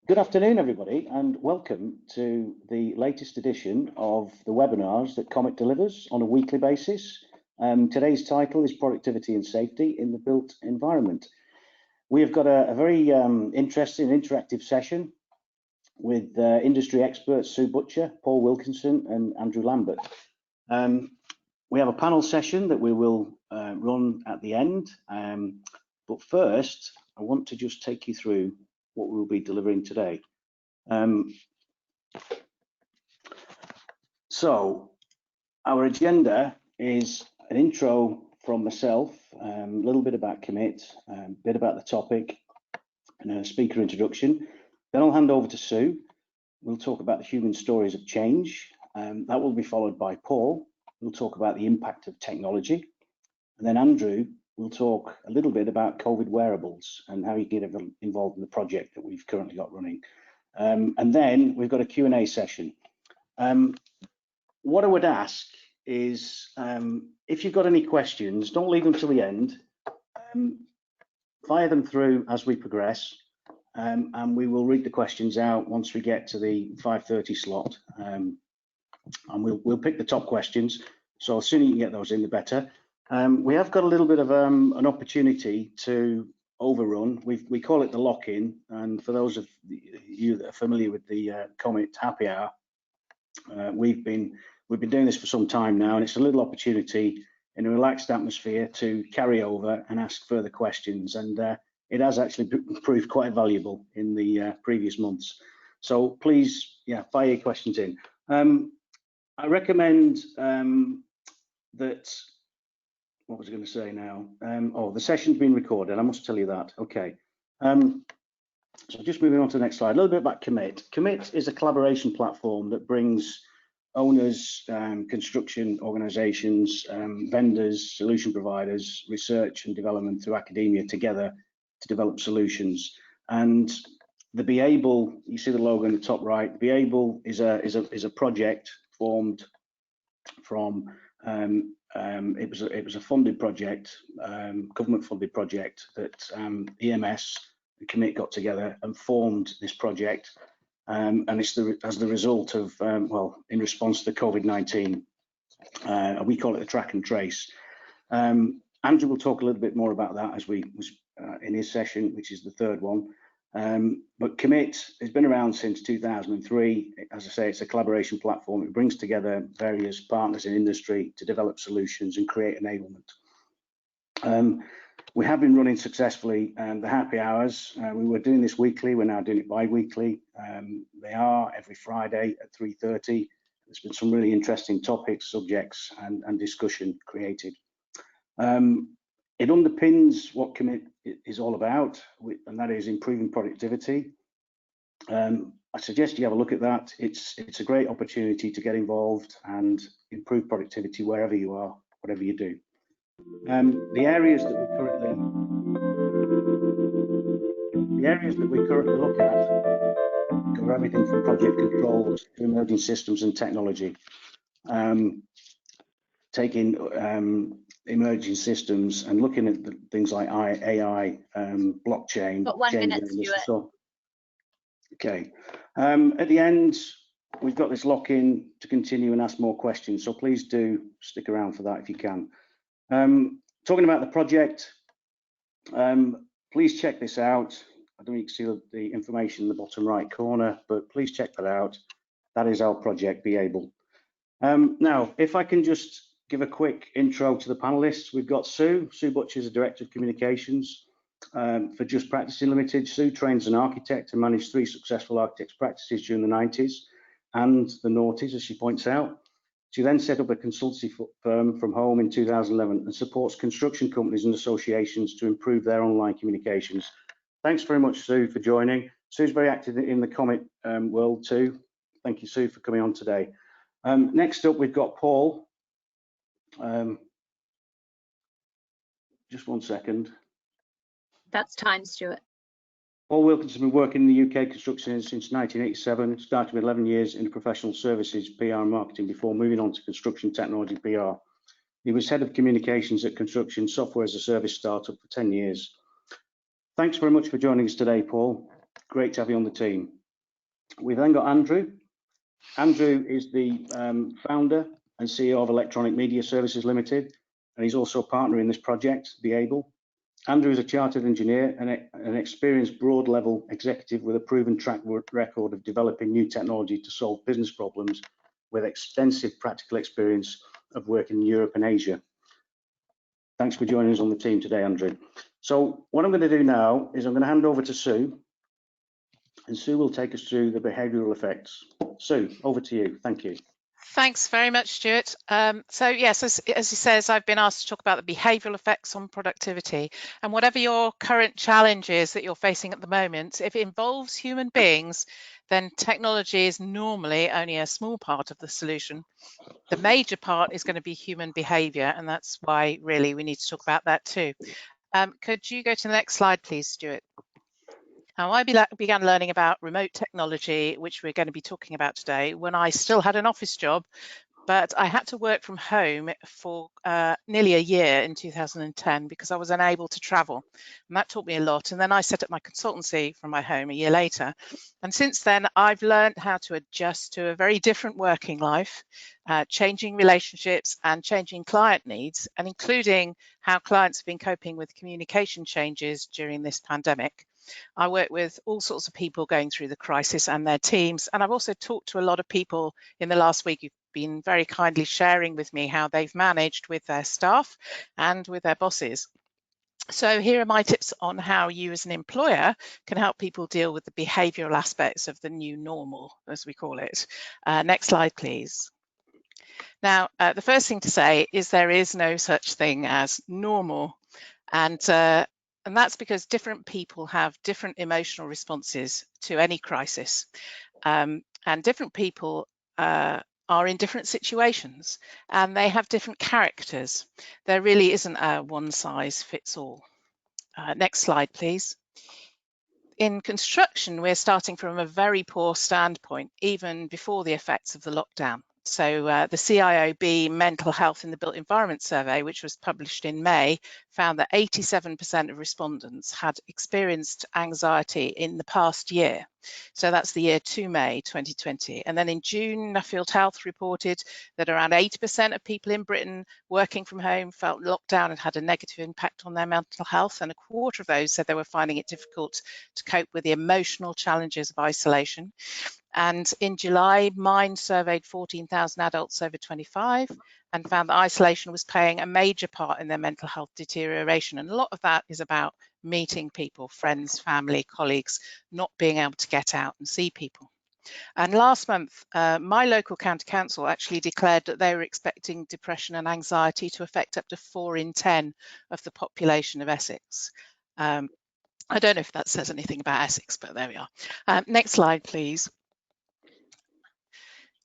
Good afternoon, everybody, and welcome to the latest edition of the webinars that Comet delivers on a weekly basis. Today's title is Productivity and Safety in the Built Environment. We have got a very interesting interactive session with industry experts Sue Butcher, Paul Wilkinson and Andrew Lambert. We have a panel session that we will run at the end, but first I want to just take you through what we'll be delivering today. So our agenda is an intro from myself, a little bit about Commit, a bit about the topic, and a speaker introduction. Then I'll hand over to Sue. We'll talk about the human stories of change. That will be followed by Paul. We'll talk about the impact of technology. And then Andrew will talk a little bit about COVID wearables and how you can get involved in the project that we've currently got running. And then we've got a Q&A session. What I would ask is, if you've got any questions, don't leave them till the end. Fire them through as we progress, and we will read the questions out once we get to the 5:30 slot. And we'll pick the top questions. So the sooner you can get those in, the better. We have got a little bit of an opportunity to overrun. We call it the lock-in, and for those of you that are familiar with the Comet Happy Hour, we've been doing this for some time now, and it's a little opportunity in a relaxed atmosphere to carry over and ask further questions, and it has actually proved quite valuable in the previous months. So please, fire your questions in. I recommend that. What was I going to say now? The session's been recorded. I must tell you that. Okay. So just moving on to the next slide. A little bit about Commit. Commit is a collaboration platform that brings owners, construction organisations, vendors, solution providers, research and development through academia together to develop solutions. And the Behaviour, you see the logo in the top right. Behaviour is a project formed from. It was a funded project, government-funded project that EMS and Commit got together and formed this project, and it's as the result of in response to the COVID-19. We call it the track and trace. Andrew will talk a little bit more about that as in his session, which is the third one. But Commit has been around since 2003. As I say, it's a collaboration platform. It brings together various partners in industry to develop solutions and create enablement. We have been running successfully the happy hours. We were doing this weekly. We're now doing it bi-weekly. They are every Friday at 3:30. There's been some really interesting topics, subjects, and discussion created. It underpins what Commit is all about, and that is improving productivity. I suggest you have a look at that. It's a great opportunity to get involved and improve productivity wherever you are, whatever you do. The areas that we currently look at cover everything from project controls to emerging systems and technology. Taking emerging systems and looking at things like AI, blockchain. Got 1 minute, Stuart. Okay. At the end, we've got this lock-in to continue and ask more questions. So please do stick around for that if you can. Talking about the project, please check this out. I don't know if you can see the information in the bottom right corner, but please check that out. That is our project, Behaviour. Now, if I can just give a quick intro to the panelists. We've got Sue. Sue Butcher is the Director of Communications for Just Practicing Limited. Sue trains an architect and managed 3 successful architects practices during the 90s and the noughties, as she points out. She then set up a consultancy firm from home in 2011 and supports construction companies and associations to improve their online communications. Thanks very much, Sue, for joining. Sue's very active in the Comet world too. Thank you, Sue, for coming on today. Next up, we've got Paul. Just 1 second. That's time, Stuart. Paul Wilkinson has been working in the UK construction since 1987, started with 11 years in professional services, PR and marketing before moving on to construction technology PR. He was head of communications at construction software as a service startup for 10 years. Thanks very much for joining us today, Paul. Great to have you on the team. We've then got Andrew. Andrew is the founder and CEO of Electronic Media Services Limited, and he's also a partner in this project, Behaviour. Andrew is a chartered engineer and an experienced broad-level executive with a proven track record of developing new technology to solve business problems, with extensive practical experience of working in Europe and Asia. Thanks for joining us on the team today, Andrew. So what I'm going to do now is I'm going to hand over to Sue, and Sue will take us through the behavioural effects. Sue, over to you. Thank you. Thanks very much, Stuart. So yes, as he says, I've been asked to talk about the behavioural effects on productivity. And whatever your current challenge is that you're facing at the moment, if it involves human beings, then technology is normally only a small part of the solution. The major part is going to be human behaviour, and that's why really we need to talk about that too. Could you go to the next slide, please, Stuart? Now, I began learning about remote technology, which we're going to be talking about today, when I still had an office job, but I had to work from home for nearly a year in 2010 because I was unable to travel. And that taught me a lot. And then I set up my consultancy from my home a year later. And since then, I've learned how to adjust to a very different working life, changing relationships and changing client needs, and including how clients have been coping with communication changes during this pandemic. I work with all sorts of people going through the crisis and their teams. And I've also talked to a lot of people in the last week who've been very kindly sharing with me how they've managed with their staff and with their bosses. So here are my tips on how you as an employer can help people deal with the behavioural aspects of the new normal, as we call it. Next slide, please. Now, the first thing to say is there is no such thing as normal. And that's because different people have different emotional responses to any crisis. And different people are in different situations, and they have different characters. There really isn't a one size fits all. Next slide, please. In construction, we're starting from a very poor standpoint, even before the effects of the lockdown. So the CIOB Mental Health in the Built Environment Survey, which was published in May, found that 87% of respondents had experienced anxiety in the past year. So that's the year to May 2020. And then in June, Nuffield Health reported that around 80% of people in Britain working from home felt lockdown had had a negative impact on their mental health, and a quarter of those said they were finding it difficult to cope with the emotional challenges of isolation. And in July, Mind surveyed 14,000 adults over 25 and found that isolation was playing a major part in their mental health deterioration. And a lot of that is about meeting people, friends, family, colleagues, not being able to get out and see people. And last month, my local county council actually declared that they were expecting depression and anxiety to affect up to 4 in 10 of the population of Essex. I don't know if that says anything about Essex, but there we are. Next slide, please.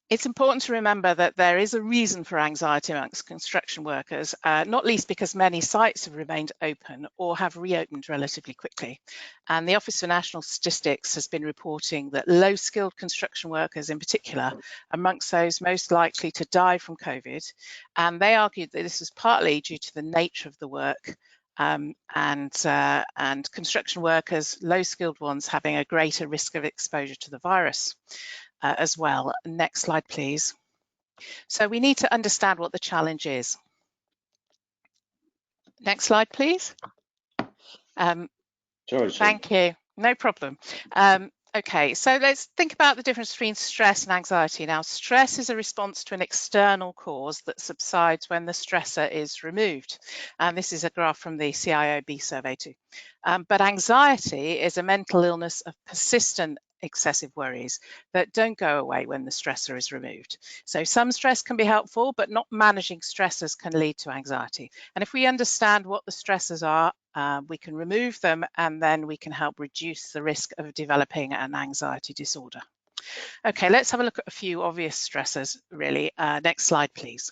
It's important to remember that there is a reason for anxiety amongst construction workers, not least because many sites have remained open or have reopened relatively quickly. And the Office for National Statistics has been reporting that low-skilled construction workers in particular, amongst those most likely to die from COVID, and they argued that this was partly due to the nature of the work and construction workers, low-skilled ones, having a greater risk of exposure to the virus. As well. Next slide, please. So we need to understand what the challenge is. Next slide, please. Sorry, thank you. No problem. Okay, so let's think about the difference between stress and anxiety. Now, stress is a response to an external cause that subsides when the stressor is removed. And this is a graph from the CIOB survey too. But anxiety is a mental illness of persistent excessive worries that don't go away when the stressor is removed. So some stress can be helpful, but not managing stressors can lead to anxiety. And if we understand what the stressors are, we can remove them, and then we can help reduce the risk of developing an anxiety disorder. Okay, let's have a look at a few obvious stressors, really. Next slide, please.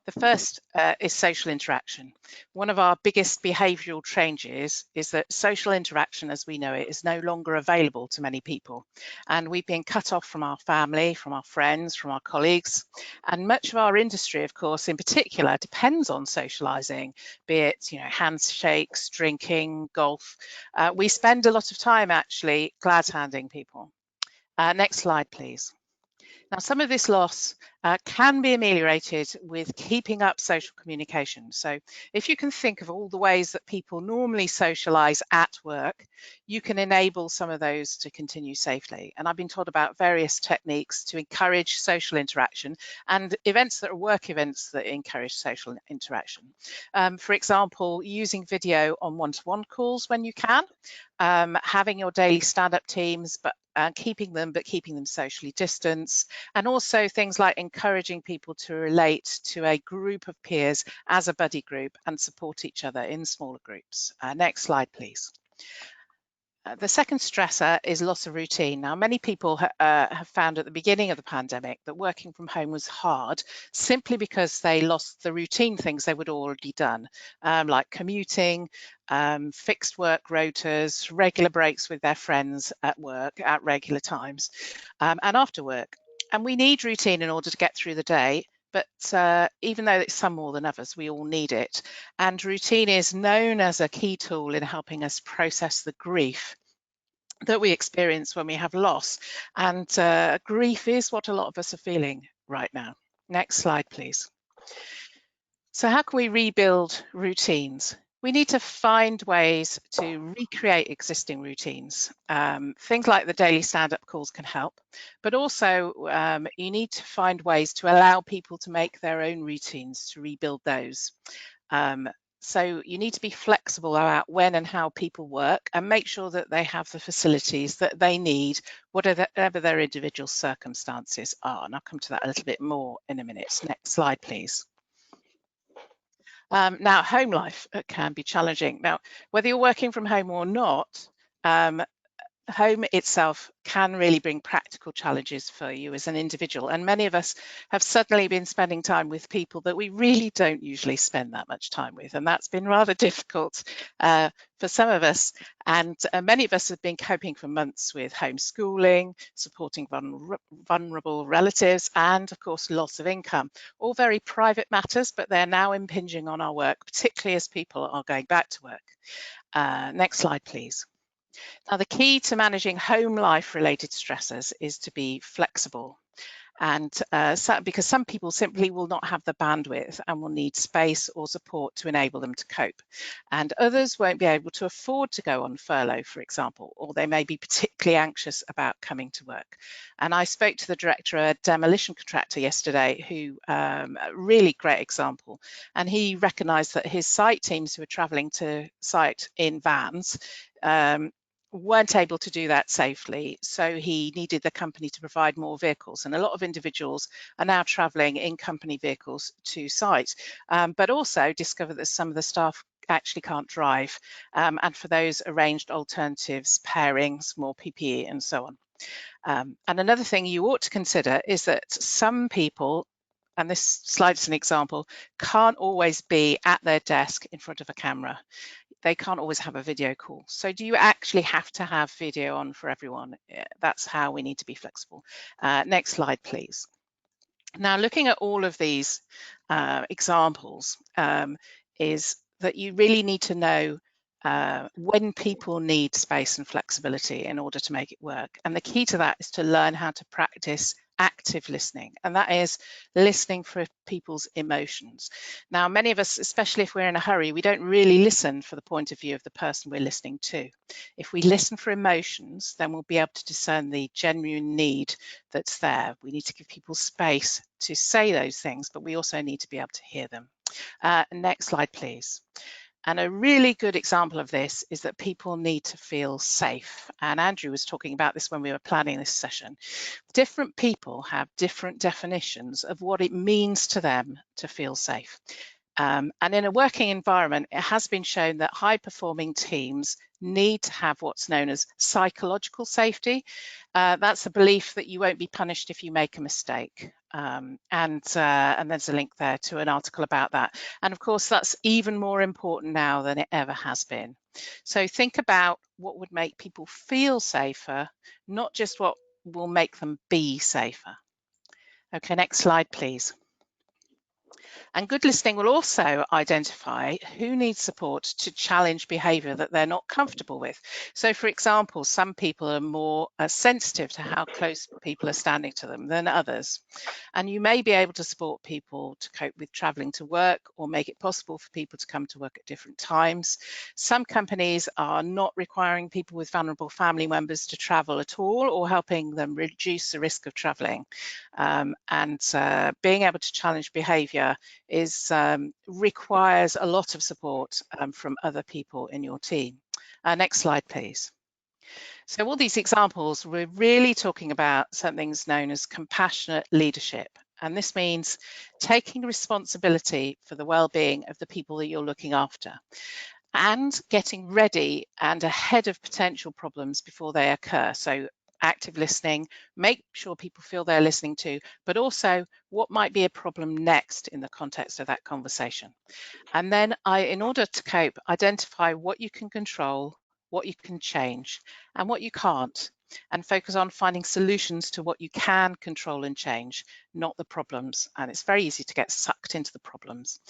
The first is social interaction. One of our biggest behavioural changes is that social interaction as we know it is no longer available to many people. And we've been cut off from our family, from our friends, from our colleagues. And much of our industry, of course, in particular, depends on socialising, be it handshakes, drinking, golf. We spend a lot of time actually glad-handing people. Next slide, please. Now, some of this loss can be ameliorated with keeping up social communication. So if you can think of all the ways that people normally socialise at work, you can enable some of those to continue safely. And I've been told about various techniques to encourage social interaction and events that are work events that encourage social interaction. For example, using video on one-to-one calls when you can, having your daily stand-up teams, but keeping them socially distanced, and also things like encouraging people to relate to a group of peers as a buddy group and support each other in smaller groups. Next slide, please. The second stressor is loss of routine. Now, many people have found at the beginning of the pandemic that working from home was hard simply because they lost the routine things they would already done, like commuting, fixed work rotas, regular breaks with their friends at work at regular times, and after work. And we need routine in order to get through the day. But even though it's some more than others, we all need it. And routine is known as a key tool in helping us process the grief that we experience when we have loss. And grief is what a lot of us are feeling right now. Next slide, please. So how can we rebuild routines? We need to find ways to recreate existing routines. Things like the daily stand-up calls can help, but also you need to find ways to allow people to make their own routines, to rebuild those. So you need to be flexible about when and how people work and make sure that they have the facilities that they need, whatever their individual circumstances are. And I'll come to that a little bit more in a minute. Next slide, please. Now, home life can be challenging. Now, whether you're working from home or not, home itself can really bring practical challenges for you as an individual. And many of us have suddenly been spending time with people that we really don't usually spend that much time with. And that's been rather difficult for some of us. And many of us have been coping for months with homeschooling, supporting vulnerable relatives, and of course, loss of income. All very private matters, but they're now impinging on our work, particularly as people are going back to work. Next slide, please. Now, the key to managing home life related stressors is to be flexible. And because some people simply will not have the bandwidth and will need space or support to enable them to cope. And others won't be able to afford to go on furlough, for example, or they may be particularly anxious about coming to work. And I spoke to the director of a demolition contractor yesterday, who a really great example. And he recognised that his site teams who were travelling to site in vans weren't able to do that safely, so he needed the company to provide more vehicles, and a lot of individuals are now travelling in company vehicles to site, but also discovered that some of the staff actually can't drive, and for those arranged alternatives, pairings, more PPE and so on. And another thing you ought to consider is that some people, and this slide is an example, can't always be at their desk in front of a camera. They can't always have a video call. So do you actually have to have video on for everyone? That's how we need to be flexible. Next slide, please. Now, looking at all of these examples is that you really need to know when people need space and flexibility in order to make it work. And the key to that is to learn how to practice active listening, and that is listening for people's emotions. Now, many of us, especially if we're in a hurry, we don't really listen for the point of view of the person we're listening to. If we listen for emotions, then we'll be able to discern the genuine need that's there. We need to give people space to say those things, but we also need to be able to hear them. Next slide, please. And a really good example of this is that people need to feel safe. And Andrew was talking about this when we were planning this session. Different people have different definitions of what it means to them to feel safe. And in a working environment, it has been shown that high-performing teams need to have what's known as psychological safety. That's a belief that you won't be punished if you make a mistake. and there's a link there to an article about that. And of course, that's even more important now than it ever has been. So think about what would make people feel safer, not just what will make them be safer. Okay, next slide, please. And good listening will also identify who needs support to challenge behaviour that they're not comfortable with. So, for example, some people are more sensitive to how close people are standing to them than others. And you may be able to support people to cope with travelling to work or make it possible for people to come to work at different times. Some companies are not requiring people with vulnerable family members to travel at all or helping them reduce the risk of travelling. And being able to challenge behaviour requires a lot of support from other people in your team. Next slide, please. So all these examples, we're really talking about something's known as compassionate leadership. And this means taking responsibility for the well-being of the people that you're looking after and getting ready and ahead of potential problems before they occur. So active listening, make sure people feel they're listening to, but also what might be a problem next in the context of that conversation. And then in order to cope, identify what you can control, what you can change, and what you can't, and focus on finding solutions to what you can control and change, not the problems. And it's very easy to get sucked into the problems.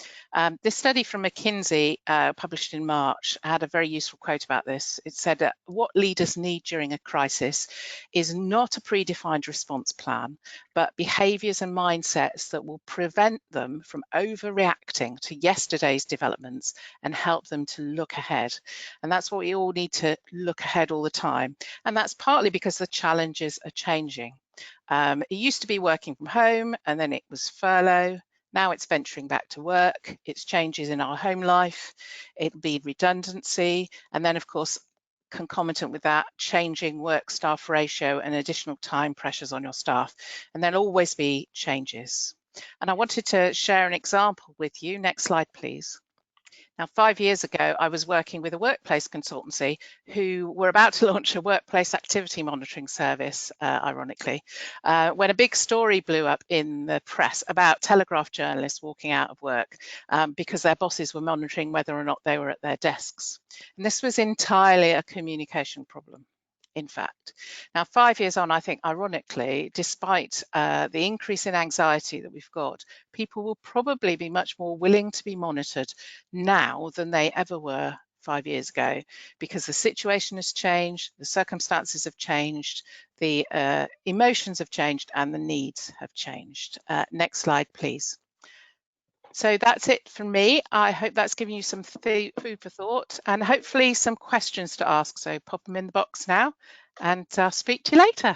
This study from McKinsey, published in March, had a very useful quote about this. It said that what leaders need during a crisis is not a predefined response plan, but behaviours and mindsets that will prevent them from overreacting to yesterday's developments and help them to look ahead. And that's what we all need, to look ahead all the time. And that's partly because the challenges are changing. It used to be working from home, and then it was furlough. Now it's venturing back to work. It's changes in our home life. It'll be redundancy. And then, of course, concomitant with that, changing work staff ratio and additional time pressures on your staff. And there'll always be changes. And I wanted to share an example with you. Next slide, please. Now, 5 years ago, I was working with a workplace consultancy who were about to launch a workplace activity monitoring service, ironically, when a big story blew up in the press about Telegraph journalists walking out of work because their bosses were monitoring whether or not they were at their desks. And this was entirely a communication problem, in fact. Now, 5 years on, I think, ironically, despite the increase in anxiety that we've got, people will probably be much more willing to be monitored now than they ever were 5 years ago, because the situation has changed, the circumstances have changed, the emotions have changed, and the needs have changed. Next slide, please. So that's it from me. I hope that's given you some food for thought and hopefully some questions to ask. So pop them in the box now, and I'll speak to you later.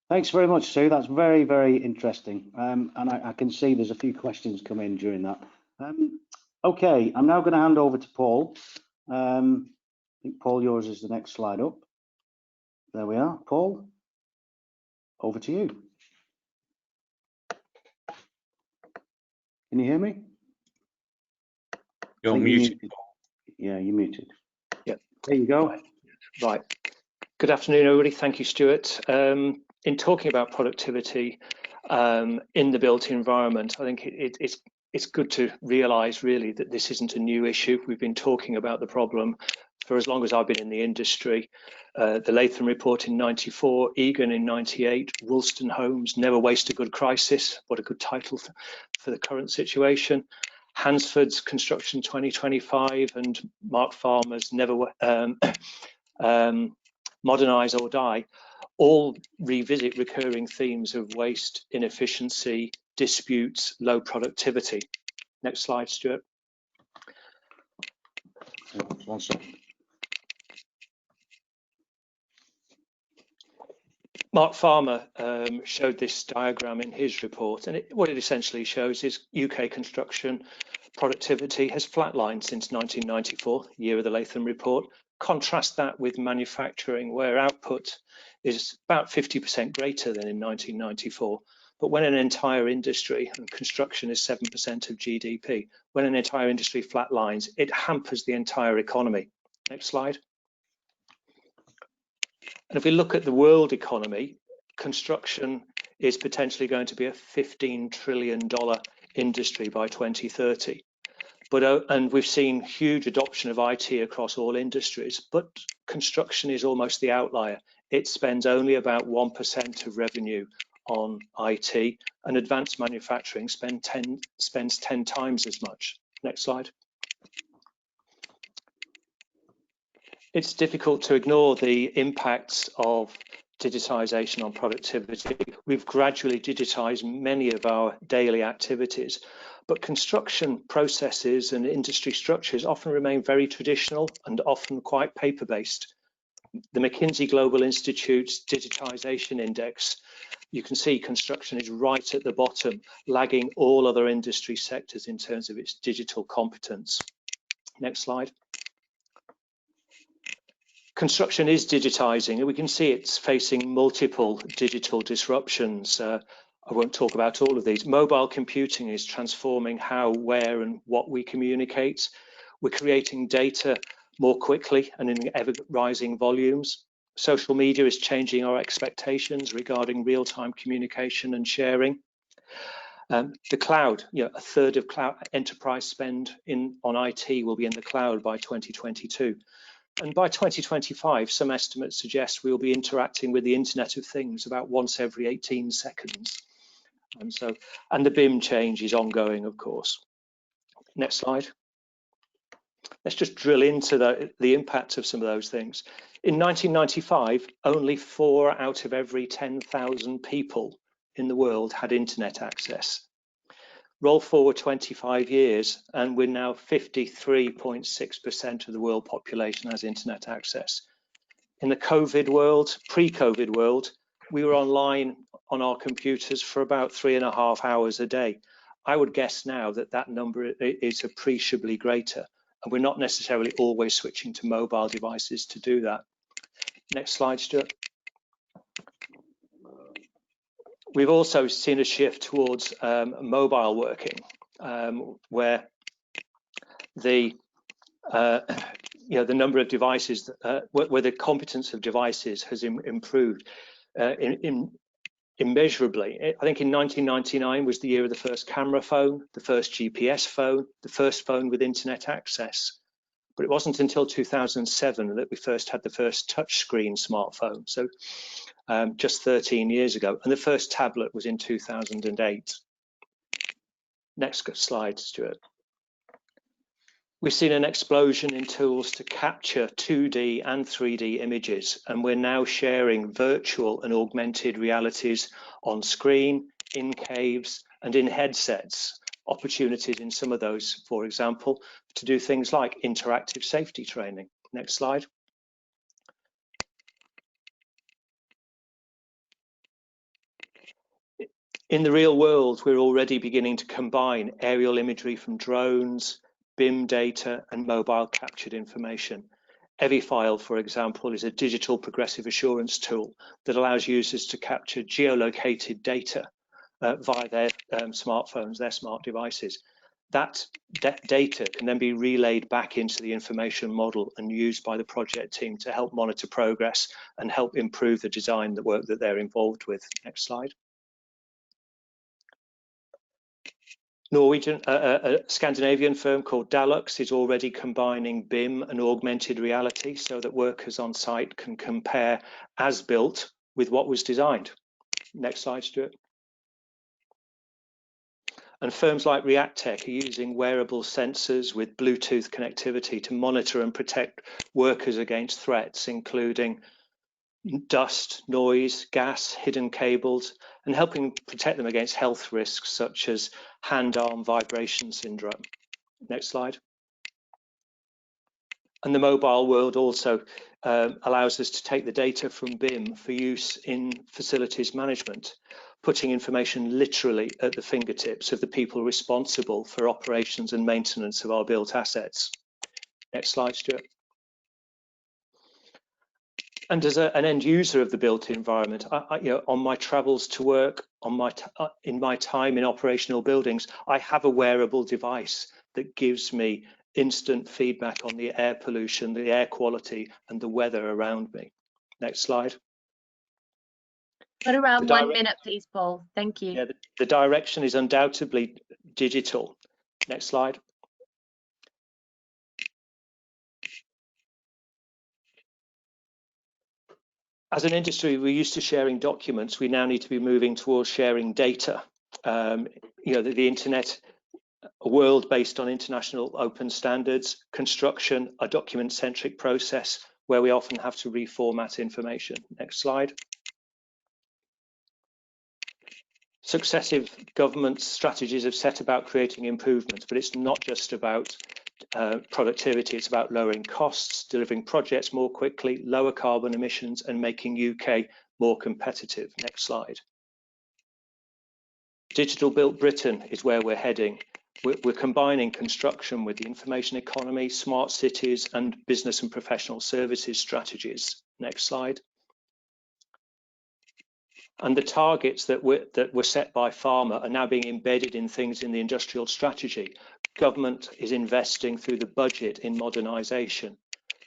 Thanks very much, Sue. That's very, very interesting. And I can see there's a few questions come in during that. Okay, I'm now going to hand over to Paul. I think, Paul, yours is the next slide up. There we are. Paul, over to you. Can you hear me? You're muted. Yeah, you're muted. Yeah. There you go. Right. Good afternoon, everybody. Thank you, Stuart. In talking about productivity in the built environment, I think it's good to realise really that this isn't a new issue. We've been talking about the problem for as long as I've been in the industry. The Latham report in '94, Egan in '98, Woolston Homes, Never Waste a Good Crisis. What a good title for the current situation. Hansford's Construction 2025 and Mark Farmer's Never Modernise or Die all revisit recurring themes of waste, inefficiency, disputes, low productivity. Next slide, Stuart. 1 second. Mark Farmer showed this diagram in his report, and what it essentially shows is UK construction productivity has flatlined since 1994, year of the Latham report. Contrast that with manufacturing, where output is about 50% greater than in 1994. But when an entire industry, and construction is 7% of GDP, when an entire industry flatlines, it hampers the entire economy. Next slide. And if we look at the world economy, construction is potentially going to be a $15 trillion industry by 2030. And we've seen huge adoption of IT across all industries, but construction is almost the outlier. It spends only about 1% of revenue on IT, and advanced manufacturing spends 10 times as much. Next slide. It's difficult to ignore the impacts of digitization on productivity. We've gradually digitized many of our daily activities, but construction processes and industry structures often remain very traditional and often quite paper-based. The McKinsey Global Institute's Digitization Index, you can see construction is right at the bottom, lagging all other industry sectors in terms of its digital competence. Next slide. Construction is digitizing, and we can see it's facing multiple digital disruptions. I won't talk about all of these. Mobile computing is transforming how, where, and what we communicate. We're creating data more quickly and in ever-rising volumes. Social media is changing our expectations regarding real-time communication and sharing. The cloud, a third of cloud enterprise spend on IT will be in the cloud by 2022. And by 2025, some estimates suggest we'll be interacting with the Internet of Things about once every 18 seconds. And the BIM change is ongoing, of course. Next slide. Let's just drill into the impact of some of those things. In 1995, only 4 out of every 10,000 people in the world had internet access. Roll forward 25 years, and we're now 53.6% of the world population has internet access. In the COVID world, pre-COVID world, we were online on our computers for about 3.5 hours a day. I would guess now that that number is appreciably greater, and we're not necessarily always switching to mobile devices to do that. Next slide, Stuart. We've also seen a shift towards mobile working, where the number of devices, where the competence of devices has improved immeasurably. I think in 1999 was the year of the first camera phone, the first GPS phone, the first phone with internet access. But it wasn't until 2007 that we first had the first touchscreen smartphone. So just 13 years ago, and the first tablet was in 2008. Next slide, Stuart. We've seen an explosion in tools to capture 2D and 3D images, and we're now sharing virtual and augmented realities on screen, in caves, and in headsets. Opportunities in some of those, for example, to do things like interactive safety training. Next slide. In the real world, we're already beginning to combine aerial imagery from drones, BIM data, and mobile captured information. EviFile, for example, is a digital progressive assurance tool that allows users to capture geolocated data via their smartphones, their smart devices. That data can then be relayed back into the information model and used by the project team to help monitor progress and help improve the design, the work that they're involved with. Next slide. A Scandinavian firm called Dalux is already combining BIM and augmented reality so that workers on site can compare as built with what was designed. Next slide, Stuart. And firms like ReactTech are using wearable sensors with Bluetooth connectivity to monitor and protect workers against threats, including dust, noise, gas, hidden cables, and helping protect them against health risks such as hand-arm vibration syndrome. Next slide. And the mobile world also allows us to take the data from BIM for use in facilities management, putting information literally at the fingertips of the people responsible for operations and maintenance of our built assets. Next slide, Stuart. And as an end user of the built environment, on my travels to work, in my time in operational buildings, I have a wearable device that gives me instant feedback on the air pollution, the air quality, and the weather around me. Next slide. Got around The 1 minute, please, Paul. Thank you. Yeah, the direction is undoubtedly digital. Next slide. As an industry, we're used to sharing documents. We now need to be moving towards sharing data. You know, the internet, a world based on international open standards, construction, a document-centric process where we often have to reformat information. Next slide. Successive government strategies have set about creating improvements, but it's not just about productivity, it's about lowering costs, delivering projects more quickly, lower carbon emissions, and making UK more competitive. Next slide. Digital Built Britain is where we're heading. We're combining construction with the information economy, smart cities, and business and professional services strategies. Next slide. And the targets that were set by pharma are now being embedded in things in the industrial strategy. Government is investing through the budget in modernisation.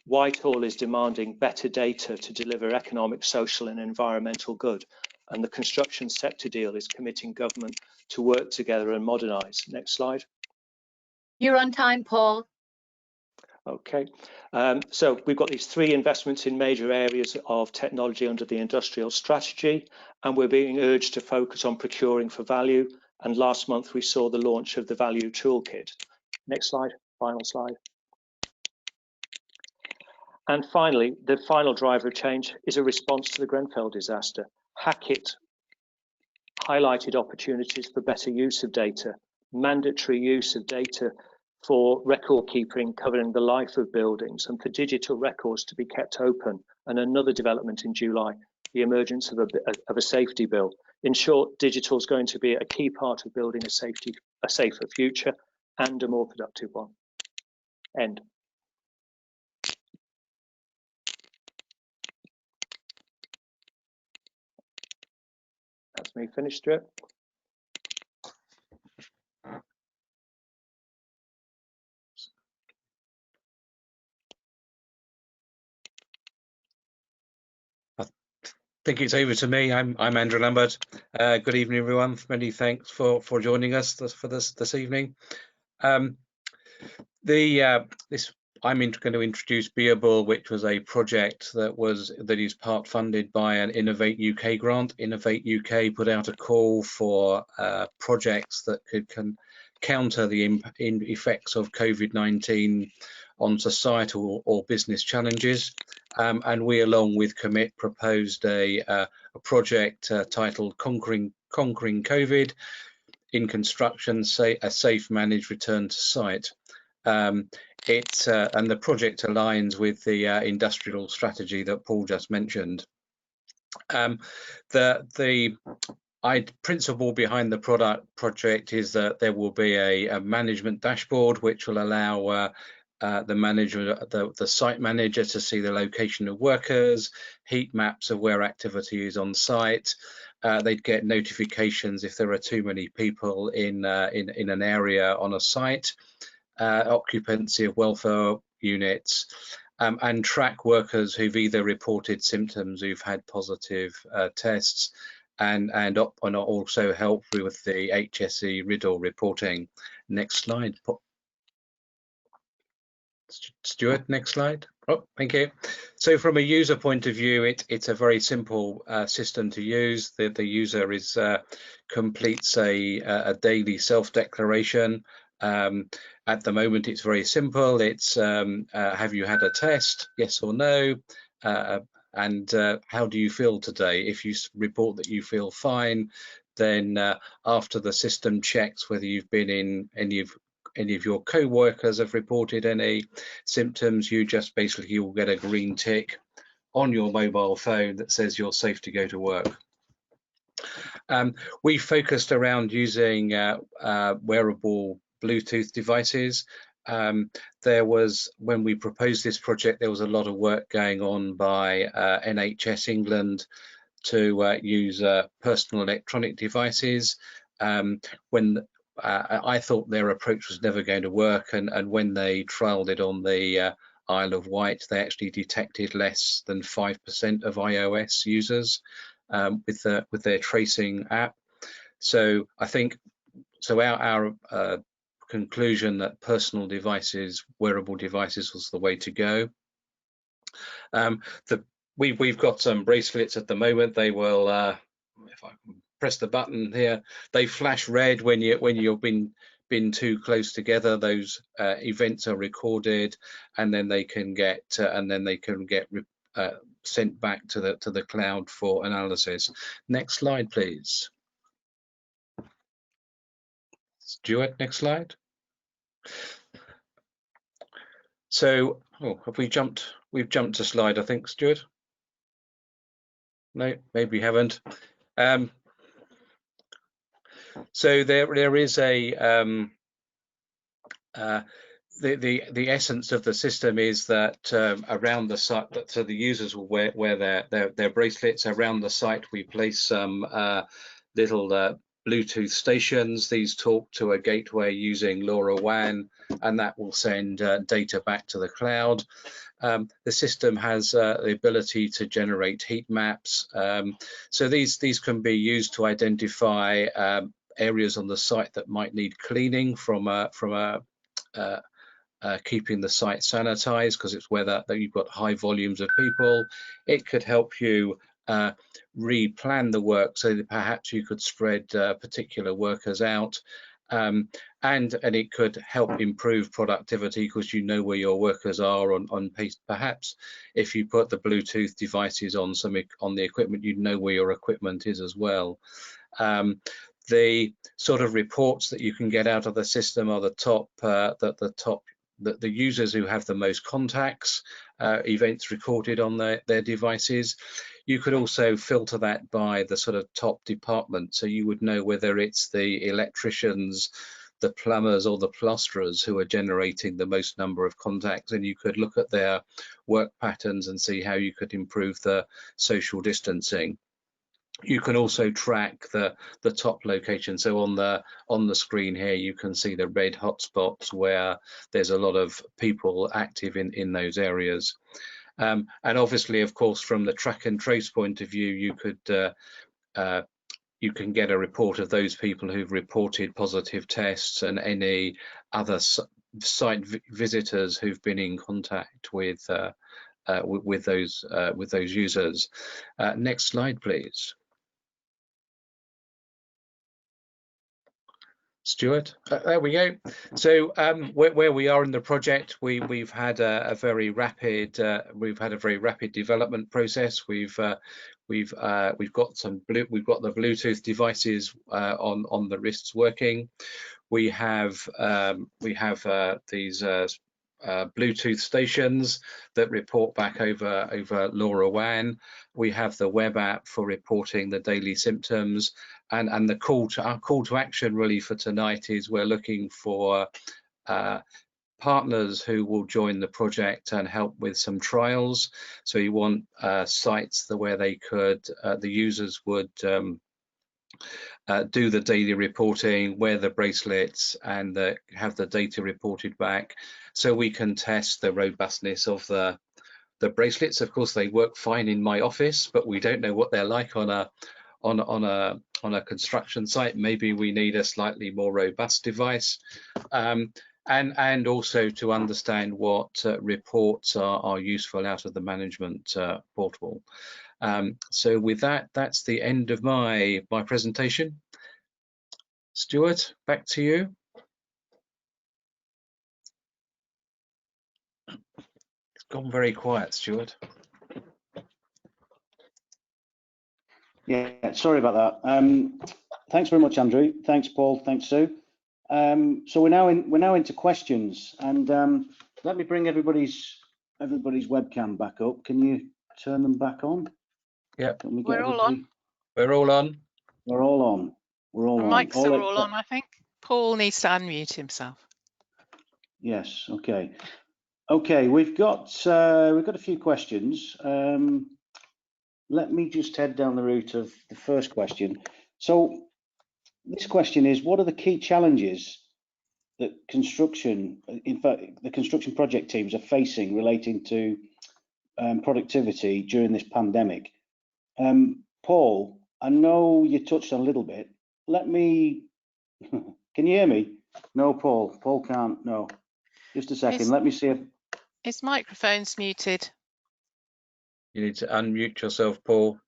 Whitehall is demanding better data to deliver economic, social and environmental good. And the construction sector deal is committing government to work together and modernise. Next slide. You're on time, Paul. Okay, so we've got these 3 investments in major areas of technology under the industrial strategy, and we're being urged to focus on procuring for value. And last month we saw the launch of the value toolkit. Next slide, final slide. And finally, the final driver of change is a response to the Grenfell disaster. Hackett highlighted opportunities for better use of data, mandatory use of data for record keeping covering the life of buildings, and for digital records to be kept open. And another development in July, the emergence of a safety bill. In short, digital is going to be a key part of building a safer future and a more productive one. End. That's me finished, Stuart. I think it's over to me. I'm Andrew Lambert. Good evening, everyone. Many thanks for joining us for this evening. I'm going to introduce Behaviour, which was a project that is part funded by an Innovate UK grant. Innovate UK put out a call for projects that can counter the effects of COVID-19 on societal or business challenges. And we, along with Commit, proposed a project titled Conquering COVID in Construction, a Safe Managed Return to Site. And the project aligns with the industrial strategy that Paul just mentioned. The principle behind the project is that there will be a management dashboard which will allow the site manager to see the location of workers, heat maps of where activity is on site. They'd get notifications if there are too many people in an area on a site, occupancy of welfare units, and track workers who've either reported symptoms, who've had positive tests, and also help with the HSE riddle reporting. Next slide. Stuart, next slide. Oh, thank you. So from a user point of view, it's a very simple system to use. The user completes a daily self-declaration. At the moment, it's very simple. It's have you had a test? Yes or no? And how do you feel today? If you report that you feel fine, then after the system checks whether you've been in any of your co-workers have reported any symptoms, you will get a green tick on your mobile phone that says you're safe to go to work. We focused around using wearable Bluetooth devices. When we proposed this project, there was a lot of work going on by NHS England to use personal electronic devices. I thought their approach was never going to work, and when they trialled it on the Isle of Wight, they actually detected less than 5% of iOS users. with their tracing app. So I think our conclusion that personal devices, wearable devices, was the way to go. We've got some bracelets at the moment. They will, if I can press the button here, they flash red when you've been too close together. Those events are recorded, and then they can get sent back to the cloud for analysis. Next slide, please. Stuart, next slide. So, have we jumped? We've jumped a slide, I think, Stuart. No, maybe we haven't. So there is a the essence of the system is that around the site, so the users will wear their bracelets. Around the site, we place some little Bluetooth stations. These talk to a gateway using LoRaWAN, and that will send data back to the cloud. The system has the ability to generate heat maps. So these can be used to identify areas on the site that might need cleaning from keeping the site sanitized, because it's where that you've got high volumes of people. It could help you replan the work so that perhaps you could spread particular workers out, and it could help improve productivity because you know where your workers are on pace. Perhaps if you put the Bluetooth devices on the equipment, you'd know where your equipment is as well. The sort of reports that you can get out of the system are the users who have the most contacts, events recorded on their devices. You could also filter that by the sort of top department, so you would know whether it's the electricians, the plumbers, or the plasterers who are generating the most number of contacts, and you could look at their work patterns and see how you could improve the social distancing. You can also track the top location. So on the screen here, you can see the red hotspots where there's a lot of people active in those areas. And obviously, of course, from the track and trace point of view, you can get a report of those people who've reported positive tests and any other site visitors who've been in contact with those users. Next slide, please. Stuart, there we go. So where we are in the project, we've had a very rapid development process. We've got the Bluetooth devices on the wrists working. We have these Bluetooth stations that report back over LoRaWAN. We have the web app for reporting the daily symptoms, and our call to action really for tonight is we're looking for partners who will join the project and help with some trials. So you want sites where they could the users would do the daily reporting, wear the bracelets, and have the data reported back, so we can test the robustness of the bracelets. Of course, they work fine in my office, but we don't know what they're like on a construction site. Maybe we need a slightly more robust device, and also to understand what reports are useful out of the management portal. So with that, that's the end of my presentation. Stuart, back to you. It's gone very quiet, Stuart. Yeah, sorry about that. Thanks very much, Andrew. Thanks, Paul. Thanks, Sue. So we're now into questions, and let me bring everybody's webcam back up. Can you turn them back on? Yeah, we're all on. We're all on. We're all on. We're all on. Mics are all on, I think. Paul needs to unmute himself. Yes. Okay. Okay. We've got a few questions. Let me just head down the route of the first question. So this question is, what are the key challenges that the construction project teams are facing relating to productivity during this pandemic? Paul, I know you touched on a little bit. Let me, can you hear me? No, Paul. Paul can't. No. Just a second. Let me see if. His microphone's muted. You need to unmute yourself, Paul.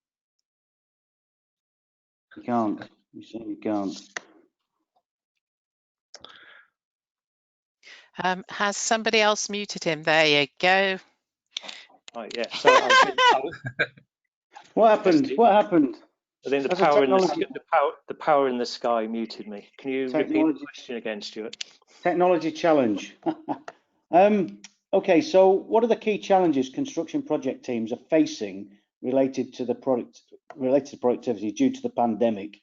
You can't. You saying you can't. Has somebody else muted him? There you go. Right, yeah. Sorry, What happened? What happened? I think That's a the power in the sky muted me. Can you repeat the question again, Stuart? Technology challenge. Okay, so what are the key challenges construction project teams are facing related to productivity due to the pandemic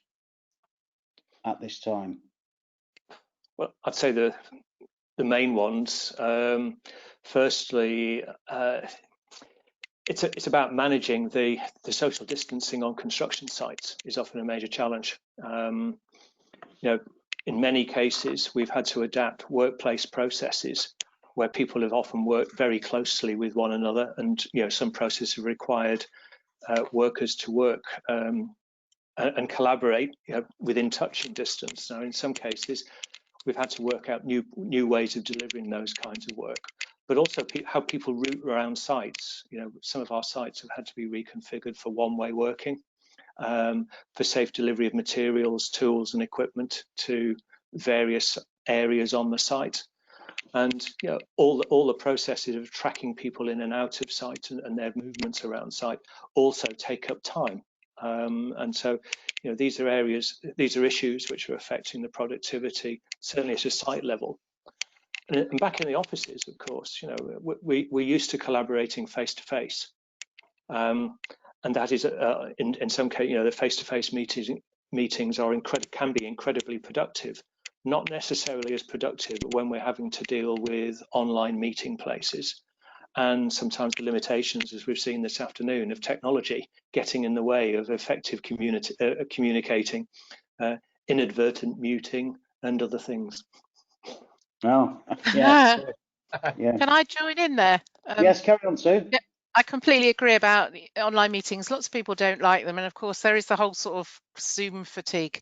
at this time? Well, I'd say the main ones. Firstly, it's about managing the social distancing on construction sites is often a major challenge. You know, in many cases, we've had to adapt workplace processes where people have often worked very closely with one another, and some processes have required workers to work and collaborate within touching distance. Now, in some cases, we've had to work out new ways of delivering those kinds of work, but also how people route around sites. Some of our sites have had to be reconfigured for one-way working, for safe delivery of materials, tools, and equipment to various areas on the site. And all the processes of tracking people in and out of site and their movements around site also take up time. And so, these are issues which are affecting the productivity, certainly at a site level. And back in the offices, of course, we're used to collaborating face to face, and that is in some cases, the face-to-face meetings can be incredibly productive. Not necessarily as productive when we're having to deal with online meeting places, and sometimes the limitations, as we've seen this afternoon, of technology getting in the way of effective communicating, inadvertent muting, and other things. Oh, yeah. Yeah. Can I join in there? Yes, carry on, Sue. Yeah, I completely agree about the online meetings. Lots of people don't like them, and of course there is the whole sort of Zoom fatigue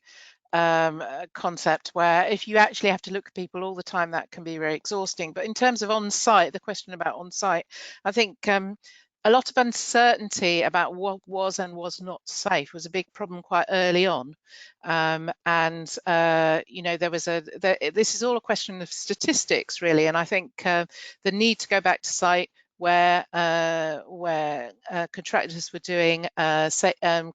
concept, where if you actually have to look at people all the time, that can be very exhausting. But in terms of on-site, the question about on-site, I think a lot of uncertainty about what was and was not safe was a big problem quite early on, and there was this is all a question of statistics really, and I think the need to go back to site where contractors were doing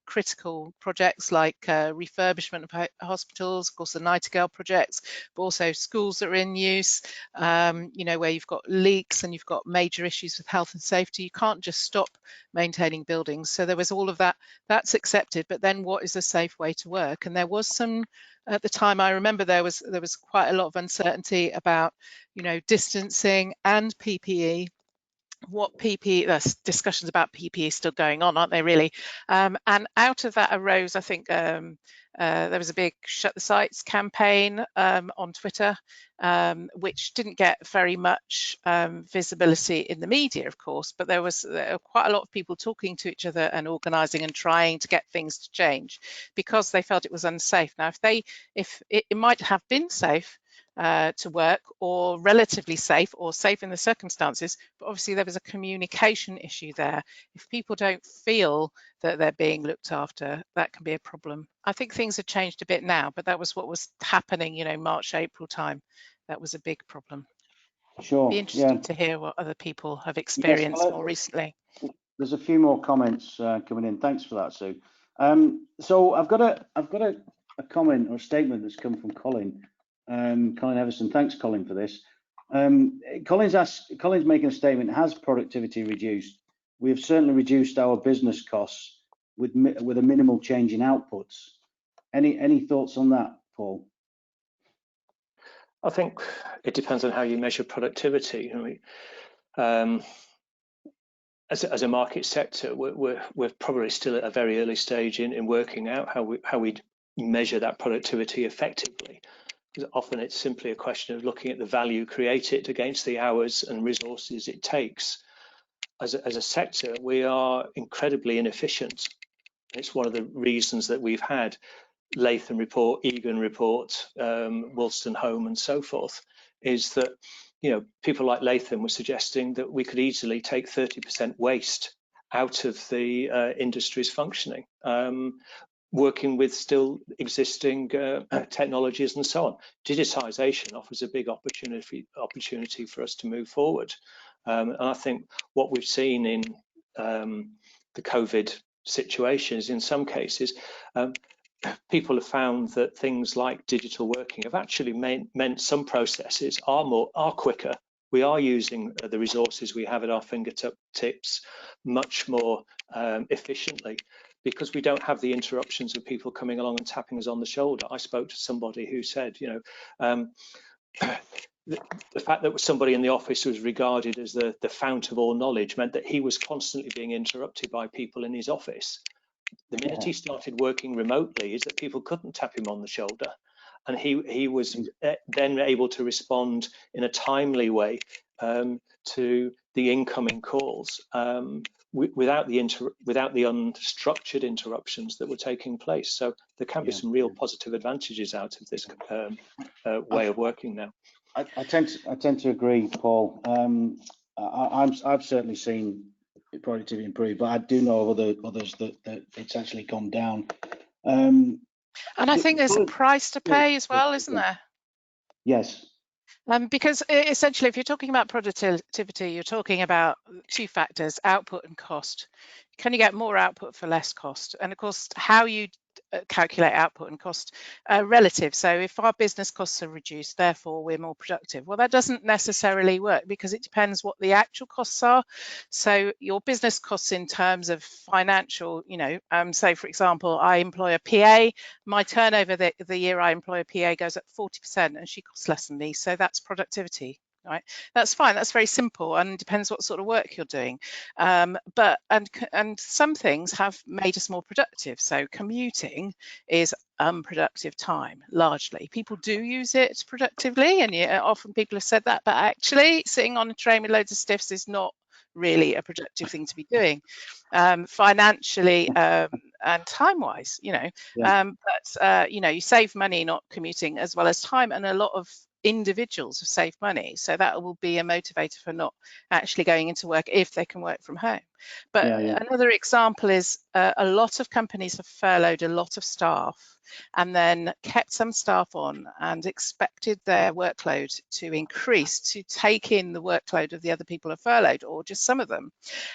critical projects like refurbishment of hospitals, of course the Nightingale projects, but also schools that are in use, where you've got leaks and you've got major issues with health and safety. You can't just stop maintaining buildings. So there was all of that. That's accepted, but then what is a safe way to work? And there was some, at the time, I remember there was quite a lot of uncertainty about, distancing and PPE. What PPE, there's discussions about PPE still going on, aren't they really? And out of that arose, I think there was a big Shut the Sites campaign on Twitter, which didn't get very much visibility in the media, of course, but there were quite a lot of people talking to each other and organising and trying to get things to change because they felt it was unsafe. Now, if it might have been safe to work, or relatively safe, or safe in the circumstances, but obviously there was a communication issue there. If people don't feel that they're being looked after, that can be a problem. I think things have changed a bit now, but that was what was happening, March, April time. That was a big problem. Sure. Be interesting to hear what other people have experienced more recently. There's a few more comments coming in. Thanks for that, Sue. So I've got a comment or a statement that's come from Colin. Colin Everson, thanks Colin for this. Colin's making a statement: has productivity reduced? We have certainly reduced our business costs with a minimal change in outputs. Any thoughts on that, Paul? I think it depends on how you measure productivity. As a market sector, we're probably still at a very early stage in working out how we measure that productivity effectively. Often it's simply a question of looking at the value created against the hours and resources it takes. As a sector, we are incredibly inefficient. It's one of the reasons that we've had Latham report, Egan report, Wolstenholme and so forth, is that, you know, people like Latham were suggesting that we could easily take 30% waste out of the industry's functioning, working with still existing technologies and so on. Digitisation offers a big opportunity for us to move forward. And I think what we've seen in the COVID situation is, in some cases, people have found that things like digital working have actually meant some processes are quicker. We are using the resources we have at our fingertips much more efficiently, because we don't have the interruptions of people coming along and tapping us on the shoulder. I spoke to somebody who said, you know, the fact that somebody in the office was regarded as the fount of all knowledge meant that he was constantly being interrupted by people in his office. The minute he started working remotely, is that people couldn't tap him on the shoulder, and he was then able to respond in a timely way to the incoming calls without the unstructured interruptions that were taking place. So there can be some real positive advantages out of this way of working now. I tend to agree, Paul. I've certainly seen productivity improve, but I do know of others that it's actually gone down. And I think there's a price to pay as well, isn't there? Yes. Because essentially, if you're talking about productivity, you're talking about two factors: output and cost. Can you get more output for less cost? And of course, how you calculate output and cost relative. So if our business costs are reduced, therefore we're more productive. Well, that doesn't necessarily work, because it depends what the actual costs are. So your business costs in terms of financial, you know, say for example, I employ a PA, my turnover the year I employ a PA goes up 40%, and she costs less than me. So that's productivity. Right, that's fine. That's very simple, and depends what sort of work you're doing. But some things have made us more productive. So commuting is unproductive time largely. People do use it productively, and often people have said that. But actually, sitting on a train with loads of stiffs is not really a productive thing to be doing, financially and time-wise. You know, but you know, you save money not commuting as well as time, and a lot of individuals have saved money, so that will be a motivator for not actually going into work if they can work from home. But another example is a lot of companies have furloughed a lot of staff and then kept some staff on and expected their workload to increase to take in the workload of the other people who are furloughed, or just some of them.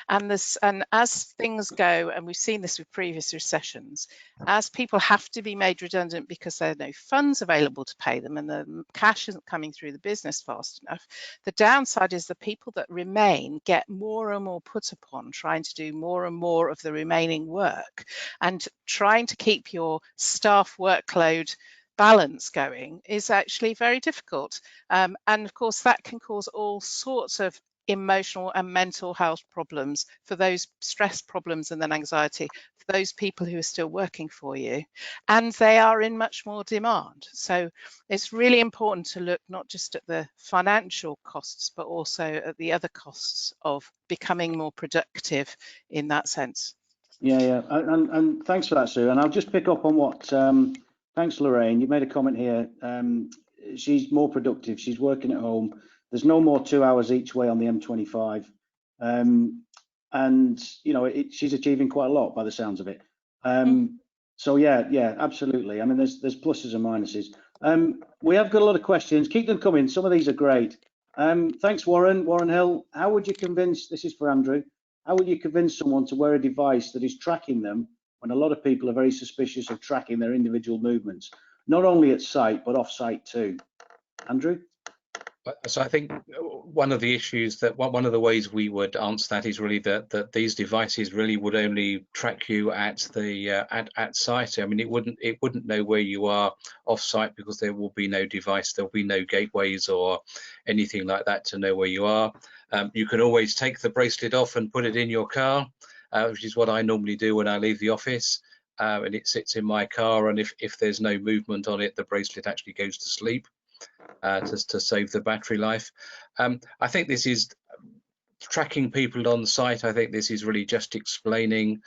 And as things go, and we've seen this with previous recessions, as people have to be made redundant because there are no funds available to pay them and the cash isn't coming through the business fast enough, the downside is the people that remain get more and more put upon trying to do more and more of the remaining work, and trying to keep your staff workload balance going is actually very difficult. And of course that can cause all sorts of emotional and mental health problems, for those stress problems and then anxiety for those people who are still working for you, and they are in much more demand. So it's really important to look not just at the financial costs, but also at the other costs of becoming more productive in that sense. Yeah, and thanks for that, Sue. And I'll just pick up on what, thanks, Lorraine. You made a comment here. She's more productive. She's working at home. There's no more 2 hours each way on the M25. And, you know, she's achieving quite a lot by the sounds of it. So, yeah, absolutely. I mean, there's pluses and minuses. We have got a lot of questions. Keep them coming. Some of these are great. Thanks, Warren Hill. How would you convince, this is for Andrew, how would you convince someone to wear a device that is tracking them when a lot of people are very suspicious of tracking their individual movements, not only at site, but off site too? Andrew? So I think one of the issues that one of the ways we would answer that is really that these devices really would only track you at the at site. I mean, it wouldn't know where you are off site, because there will be no device, there'll be no gateways or anything like that to know where you are. You can always take the bracelet off and put it in your car, which is what I normally do when I leave the office, and it sits in my car, and if there's no movement on it, the bracelet actually goes to sleep. To save the battery life. I think this is tracking people on site. I think this is really just explaining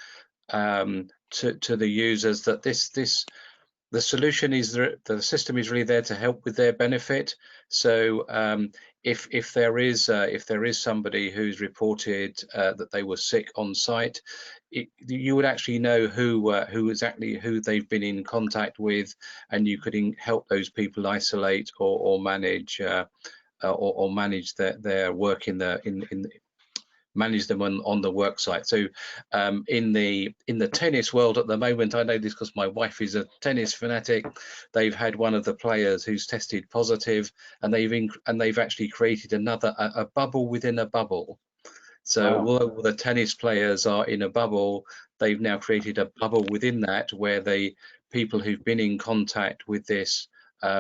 to the users that the solution is the system is really there to help with their benefit. So if there is somebody who's reported that they were sick on site, you would actually know who exactly they've been in contact with, and you could help those people isolate or manage or manage their work manage them on the work site. So in the tennis world at the moment, I know this because my wife is a tennis fanatic, they've had one of the players who's tested positive, and they've actually created a bubble within a bubble. So Wow. while the tennis players are in a bubble, they've now created a bubble within that where people who've been in contact with this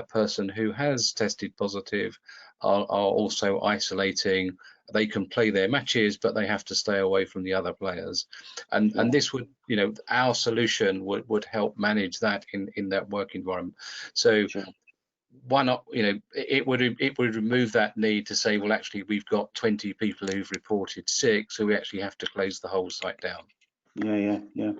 person who has tested positive are also isolating. They can play their matches, but they have to stay away from the other players. And this would, our solution would help manage that in that work environment. So Sure. Why not, it would remove that need to say, well, actually, we've got 20 people who've reported sick, so we actually have to close the whole site down. Yeah.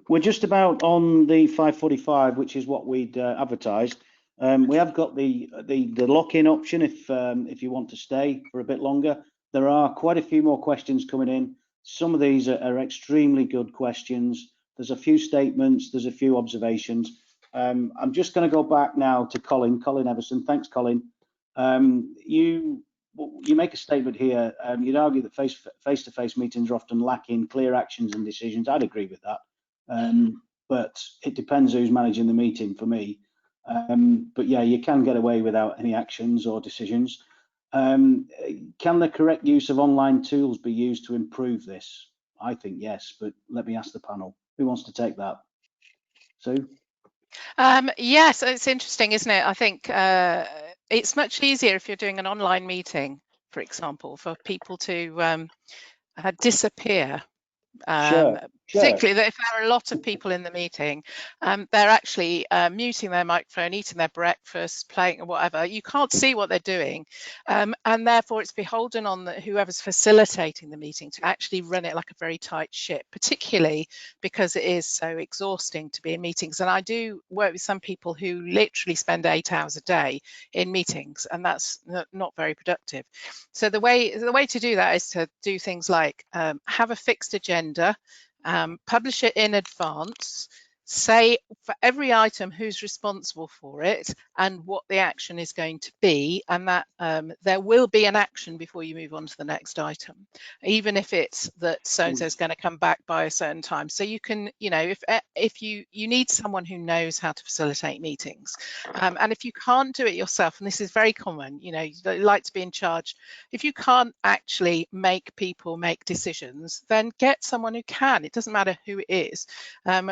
We're just about on the 5:45, which is what we'd advertised. We have got the lock-in option if you want to stay for a bit longer. There are quite a few more questions coming in. Some of these are extremely good questions. There's a few statements, there's a few observations. I'm just going to go back now to Colin Everson. Thanks, Colin. You make a statement here. You'd argue that face-to-face meetings are often lacking clear actions and decisions. I'd agree with that, but it depends who's managing the meeting for me. But yeah, you can get away without any actions or decisions. Can the correct use of online tools be used to improve this? I think yes, but let me ask the panel. Who wants to take that? Sue? Yes, it's interesting, isn't it? I think it's much easier if you're doing an online meeting, for example, for people to disappear. Sure. Particularly that if there are a lot of people in the meeting, they're actually muting their microphone, eating their breakfast, playing or whatever. You can't see what they're doing, and therefore it's beholden on whoever's facilitating the meeting to actually run it like a very tight ship, particularly because it is so exhausting to be in meetings. And I do work with some people who literally spend 8 hours a day in meetings, and that's not very productive. So the way to do that is to do things like have a fixed agenda, publish it in advance, say for every item who's responsible for it and what the action is going to be, and that there will be an action before you move on to the next item, even if it's that so-and-so is going to come back by a certain time. So you can, if you need someone who knows how to facilitate meetings, and if you can't do it yourself, and this is very common, you like to be in charge. If you can't actually make people make decisions, then get someone who can. It doesn't matter who it is.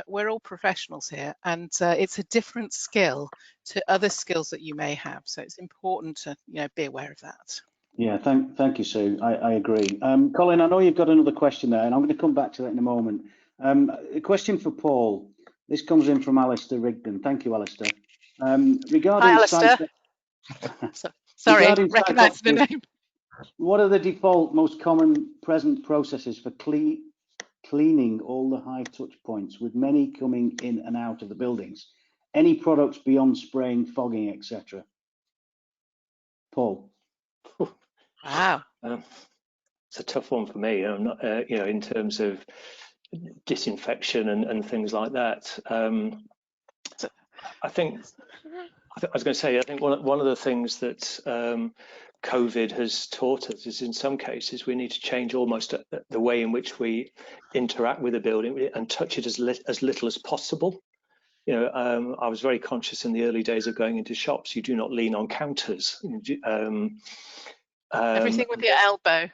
We're all professionals here, and it's a different skill to other skills that you may have. So it's important to be aware of that. Yeah, thank you, Sue. I agree. Colin, I know you've got another question there, and I'm going to come back to that in a moment. A question for Paul. This comes in from Alistair Rigdon. Thank you, Alistair. Regarding Hi, Alistair. Sorry, recognise the name. What are the default, most common present processes for cleaning all the high touch points, with many coming in and out of the buildings? Any products beyond spraying, fogging, etc.? Paul. Wow. It's a tough one for me. I'm not, in terms of disinfection and things like that. I was going to say, I think one of the things that COVID has taught us is, in some cases, we need to change almost the way in which we interact with a building and touch it as little as possible. I was very conscious in the early days of going into shops. You do not lean on counters. Everything with your elbow.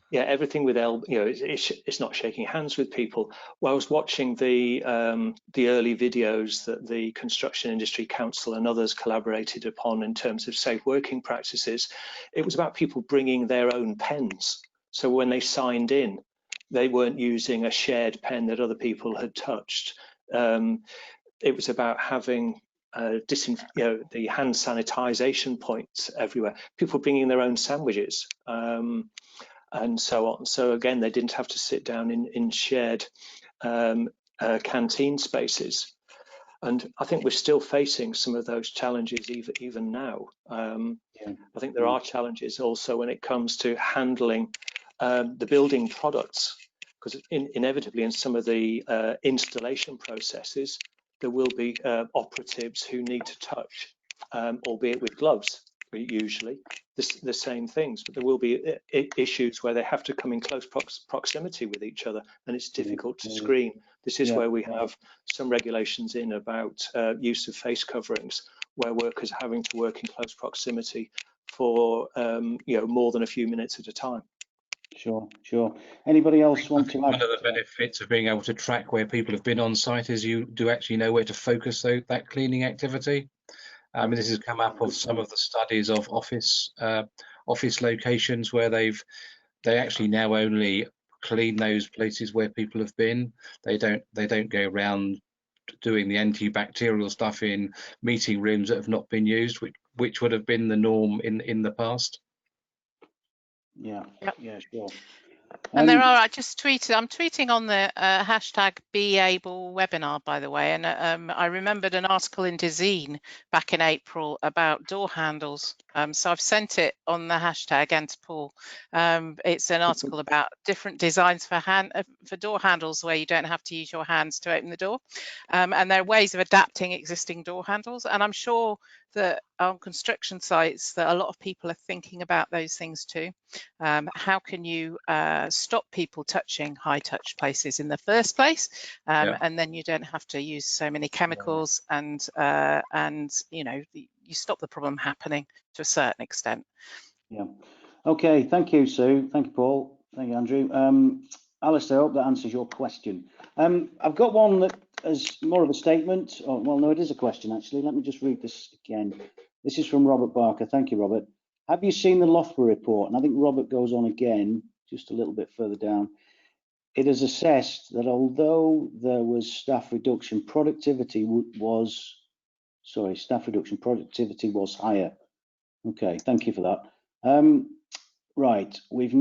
Yeah, everything with elbow. It's not shaking hands with people. Well, I was watching the early videos that the Construction Industry Council and others collaborated upon in terms of safe working practices. It was about people bringing their own pens. So when they signed in, they weren't using a shared pen that other people had touched. It was about having the hand sanitization points everywhere. People bringing their own sandwiches. and so on. So again, they didn't have to sit down in shared canteen spaces. And I think we're still facing some of those challenges even now. I think there are challenges also when it comes to handling the building products, because inevitably in some of the installation processes, there will be operatives who need to touch, albeit with gloves, usually, the same things. But there will be issues where they have to come in close proximity with each other, and it's difficult to screen. This is where we have some regulations in about use of face coverings, where workers are having to work in close proximity for more than a few minutes at a time. Sure. Anybody else want to add? One of the benefits of being able to track where people have been on site is you do actually know where to focus that cleaning activity. This has come up of some of the studies of office locations where they actually now only clean those places where people have been. They don't go around doing the antibacterial stuff in meeting rooms that have not been used, which would have been the norm in the past. Yeah, sure. And there are, I'm tweeting on the hashtag #BeAble webinar, by the way, and I remembered an article in Design back in April about door handles. So I've sent it on the hashtag and to Paul. It's an article about different designs for door handles where you don't have to use your hands to open the door. And there are ways of adapting existing door handles. And I'm sure that on construction sites that a lot of people are thinking about those things too. How can you stop people touching high touch places in the first place, and then you don't have to use so many chemicals, and you stop the problem happening to a certain extent. Yeah. Okay. Thank you, Sue. Thank you, Paul. Thank you, Andrew. Alistair, I hope that answers your question. I've got one that is more of a statement. Oh, well, no, it is a question actually. Let me just read this again. This is from Robert Barker. Thank you, Robert. Have you seen the Loughborough report? And I think Robert goes on again, just a little bit further down. It has assessed that although there was staff reduction, productivity was higher. Okay, thank you for that. Right, we've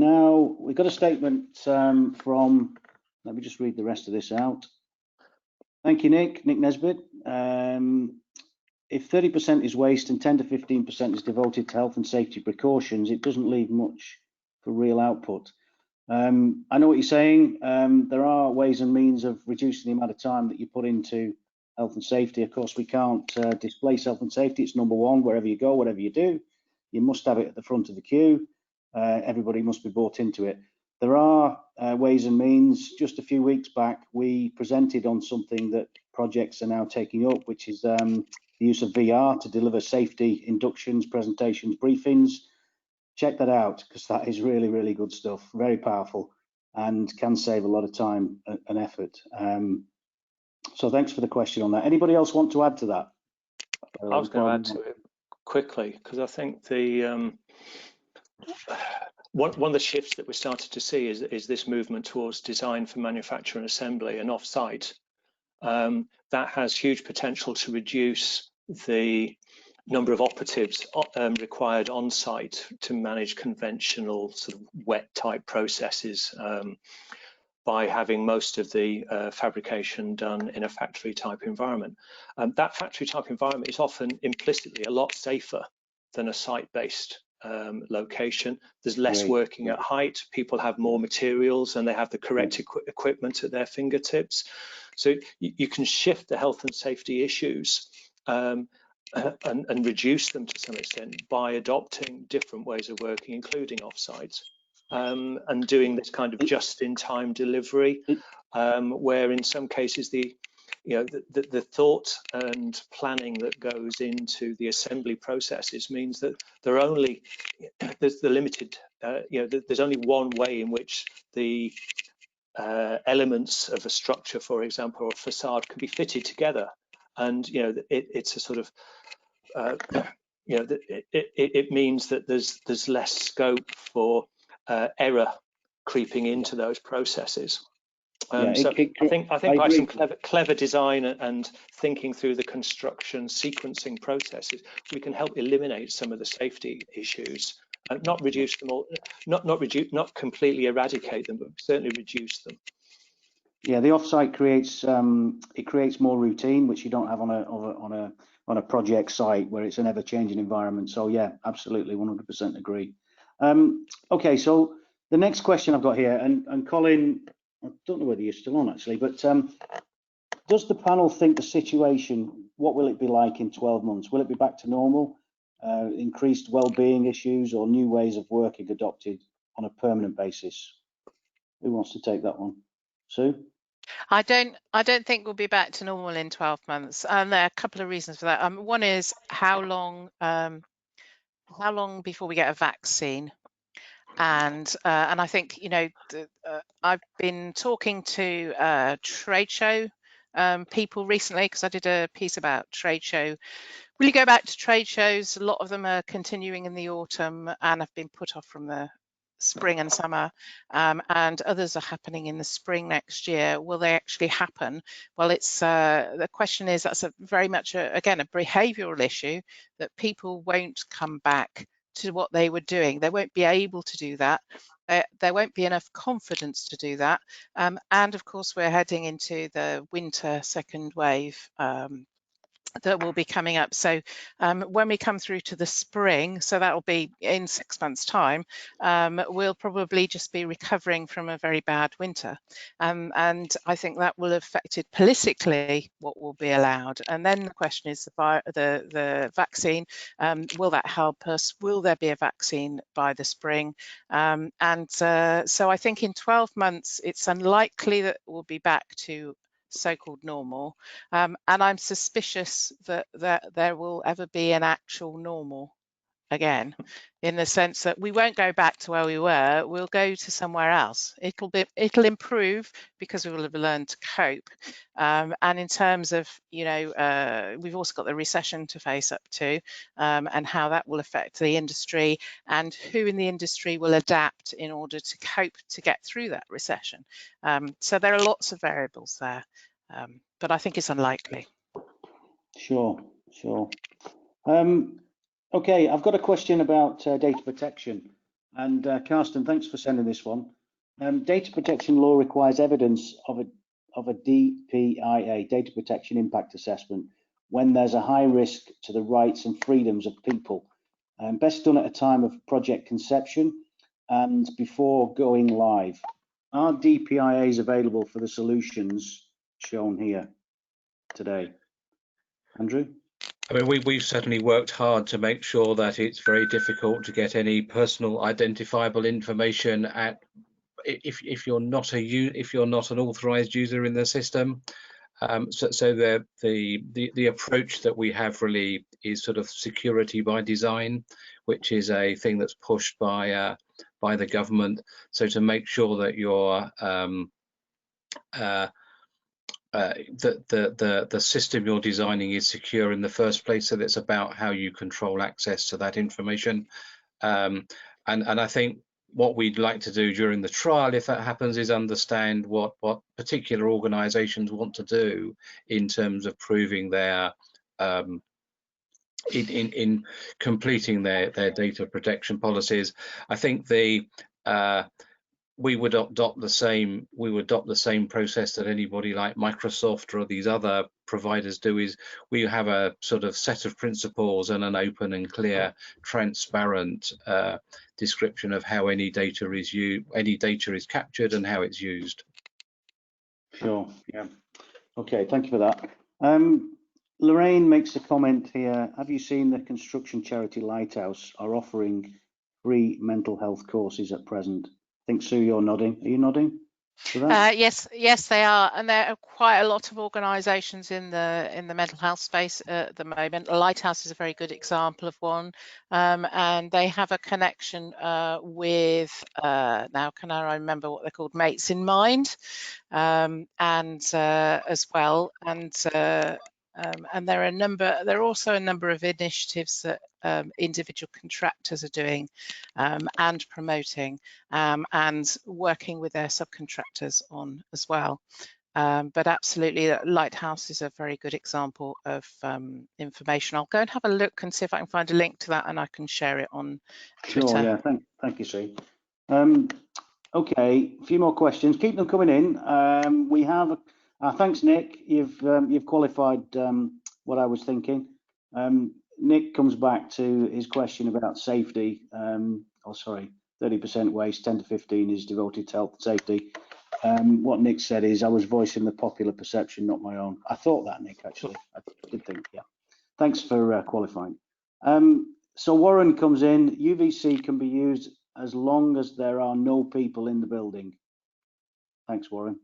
got a statement from, let me just read the rest of this out. Thank you, Nick Nesbitt. If 30% is waste and 10 to 15% is devoted to health and safety precautions, it doesn't leave much for real output. I know what you're saying. There are ways and means of reducing the amount of time that you put into health and safety. Of course, we can't displace health and safety. It's number one, wherever you go, whatever you do, you must have it at the front of the queue. Everybody must be bought into it. There are ways and means. Just a few weeks back, we presented on something that projects are now taking up, which is the use of VR to deliver safety inductions, presentations, briefings. Check that out, because that is really, really good stuff, very powerful, and can save a lot of time and effort. So thanks for the question on that. Anybody else want to add to that? I was going to add to it quickly, because I think the one of the shifts that we're starting to see is this movement towards design for manufacture and assembly and off-site. That has huge potential to reduce the number of operatives required on site to manage conventional sort of wet type processes by having most of the fabrication done in a factory type environment. That factory type environment is often implicitly a lot safer than a site-based location. There's less working at height, people have more materials, and they have the correct equipment at their fingertips. So you can shift the health and safety issues and reduce them to some extent by adopting different ways of working, including off-site, and doing this kind of just-in-time delivery, where in some cases the thought and planning that goes into the assembly processes means that there's the limited, there's only one way in which the elements of a structure, for example, or a facade, can be fitted together, and it's a sort of it means that there's less scope for error creeping into those processes. I think by some clever design and thinking through the construction sequencing processes, we can help eliminate some of the safety issues not reduce them all, not completely eradicate them, but certainly reduce them. Yeah, the offsite creates more routine, which you don't have on a project site where it's an ever-changing environment. So yeah, absolutely, 100% agree. Okay, so the next question I've got here, and Colin, I don't know whether you're still on actually, but does the panel think the situation, what will it be like in 12 months? Will it be back to normal, increased well-being issues, or new ways of working adopted on a permanent basis? Who wants to take that one? Sue? I don't think we'll be back to normal in 12 months, and there are a couple of reasons for that. One is how long before we get a vaccine, and I think, you know, I've been talking to trade show people recently, because I did a piece about trade show. Will you go back to trade shows? A lot of them are continuing in the autumn and have been put off from the spring and summer, and others are happening in the spring next year. Will they actually happen? Well, it's the question is, that's very much again a behavioural issue, that people won't come back to what they were doing. They won't be able to do that. There won't be enough confidence to do that, and of course we're heading into the winter second wave that will be coming up. So when we come through to the spring, so that will be in 6 months' time, we'll probably just be recovering from a very bad winter. And I think that will have affected politically what will be allowed. And then the question is the vaccine, will that help us? Will there be a vaccine by the spring? So I think in 12 months, it's unlikely that we'll be back to so-called normal, and I'm suspicious that there will ever be an actual normal again, in the sense that we won't go back to where we were. We'll go to somewhere else. It'll improve because we will have learned to cope, and in terms of, you know, we've also got the recession to face up to, and how that will affect the industry, and who in the industry will adapt in order to cope to get through that recession. So there are lots of variables there, but I think it's unlikely. Sure. Okay, I've got a question about data protection, and Karsten, thanks for sending this one. Data protection law requires evidence of a DPIA, data protection impact assessment, when there's a high risk to the rights and freedoms of people. Best done at a time of project conception and before going live. Are DPIAs available for the solutions shown here today? Andrew? I mean, we've certainly worked hard to make sure that it's very difficult to get any personal identifiable information if you're not an authorized user in the system. So the approach that we have really is sort of security by design, which is a thing that's pushed by the government. So to make sure that you're the system you're designing is secure in the first place, so that's about how you control access to that information. And I think what we'd like to do during the trial, if that happens, is understand what particular organizations want to do in terms of proving their in completing their data protection policies. I think we would adopt the same process that anybody like Microsoft or these other providers do. Is we have a sort of set of principles and an open and clear, transparent description of how any data is captured and how it's used. Sure. Yeah. Okay. Thank you for that. Lorraine makes a comment here. Have you seen the construction charity Lighthouse are offering free mental health courses at present? I think, Sue, you're nodding. Are you nodding to that? Yes, they are, and there are quite a lot of organisations in the mental health space at the moment. Lighthouse is a very good example of one, and they have a connection with now can I remember what they're called, Mates in Mind, and as well, and there are also a number of initiatives that individual contractors are doing and promoting, and working with their subcontractors on as well. But absolutely, Lighthouse is a very good example of information. I'll go and have a look and see if I can find a link to that, and I can share it on Twitter. Sure, yeah, thank you, Sue. Okay, a few more questions. Keep them coming in. We have, thanks, Nick. You've qualified what I was thinking. Nick comes back to his question about safety. 30% waste, 10 to 15 is devoted to health and safety. What Nick said is, I was voicing the popular perception, not my own. I thought that, Nick, actually. I did think, yeah. Thanks for qualifying. So Warren comes in, UVC can be used as long as there are no people in the building. Thanks, Warren.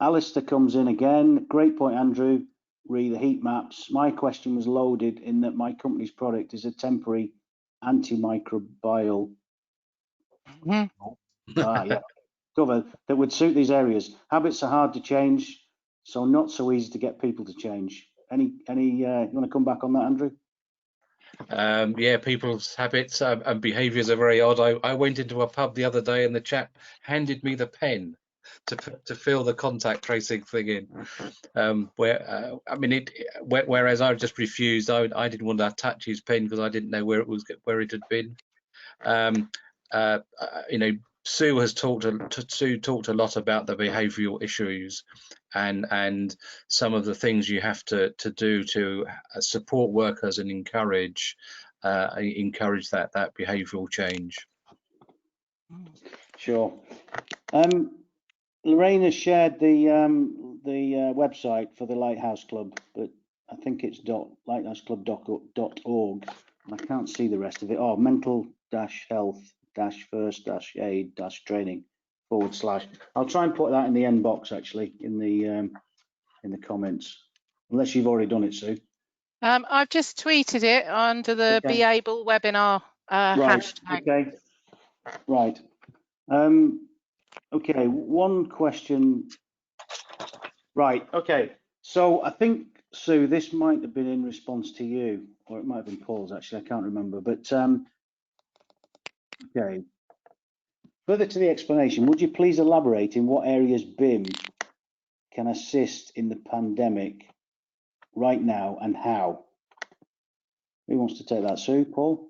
Alistair comes in again. Great point, Andrew. Re the heat maps. My question was loaded in that my company's product is a temporary antimicrobial cover that would suit these areas. Habits are hard to change, so not so easy to get people to change. Any you want to come back on that, Andrew? Yeah, people's habits and behaviours are very odd. I went into a pub the other day and the chap handed me the pen to fill the contact tracing thing in. Whereas I just refused. I didn't want to touch his pen because I didn't know where it had been. Sue has talked a lot about the behavioural issues and some of the things you have to do to support workers and encourage that behavioural change. Sure. Lorraine has shared the website for the Lighthouse Club, but I think it's lighthouseclub.org. I can't see the rest of it. Oh, mental-health-first-aid-training / I'll try and put that in the end box, actually, in the comments, unless you've already done it, Sue. I've just tweeted it under the Okay. Be Able webinar hashtag. Okay. Right. Okay. One question. Right. Okay. So I think, Sue, this might have been in response to you, or it might have been Paul's, actually. I can't remember. But okay. Further to the explanation, would you please elaborate in what areas BIM can assist in the pandemic right now and how? Who wants to take that, Sue? Paul?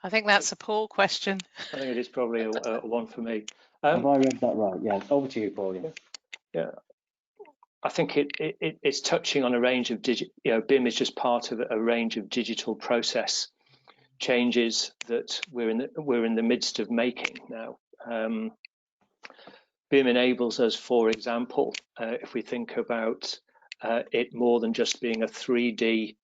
I think that's a Paul question. I think it is probably a one for me. Have I read that right? Yeah, over to you, Paul. Yeah. I think it's touching on a range of BIM is just part of a range of digital process changes that we're in the midst of making now. BIM enables us, for example, if we think about it more than just being a 3D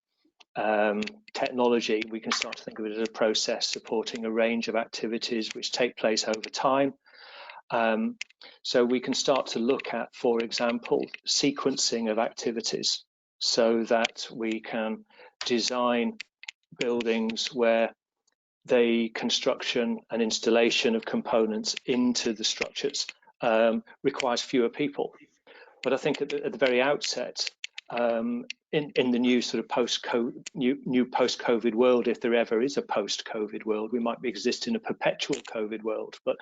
technology, we can start to think of it as a process supporting a range of activities which take place over time. So we can start to look at, for example, sequencing of activities so that we can design buildings where the construction and installation of components into the structures requires fewer people. But I think at the very outset, in the new sort of post-COVID world, if there ever is a post-COVID world, we might exist in a perpetual COVID world, but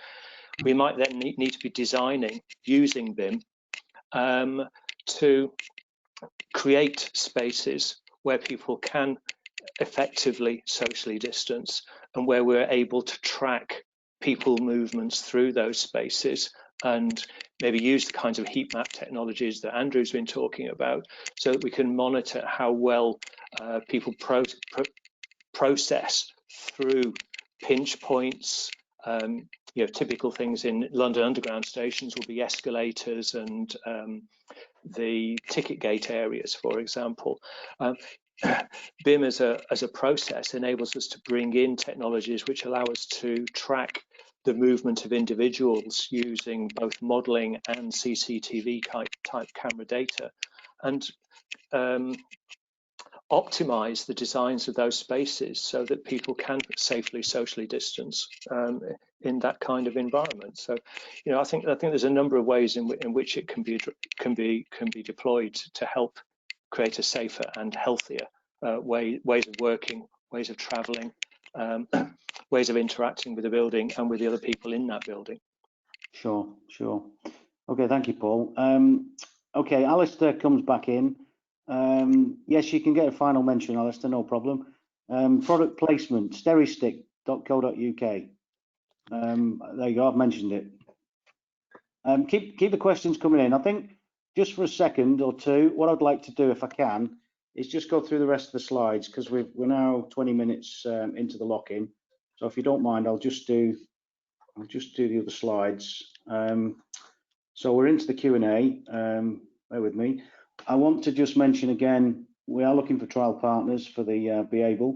we might then need to be designing using BIM to create spaces where people can effectively socially distance and where we're able to track people movements through those spaces and maybe use the kinds of heat map technologies that Andrew's been talking about so that we can monitor how well people process through pinch points. Typical things in London Underground stations will be escalators and the ticket gate areas, for example. BIM as a process enables us to bring in technologies which allow us to track the movement of individuals using both modeling and CCTV type camera data, and optimize the designs of those spaces so that people can safely socially distance in that kind of environment. So, I think there's a number of ways in which it can be deployed to help create a safer and healthier ways of working, ways of traveling, ways of interacting with the building and with the other people in that building. Sure. Okay, thank you, Paul. Okay, Alistair comes back in. Yes, you can get a final mention, Alistair, no problem. Product placement, steristick.co.uk. There you go, I've mentioned it. Keep the questions coming in. I think just for a second or two, what I'd like to do, if I can, is just go through the rest of the slides, because we're now 20 minutes into the lock-in. So if you don't mind, I'll just do the other slides. So we're into the Q&A. Bear with me. I want to just mention again, we are looking for trial partners for the Behaviour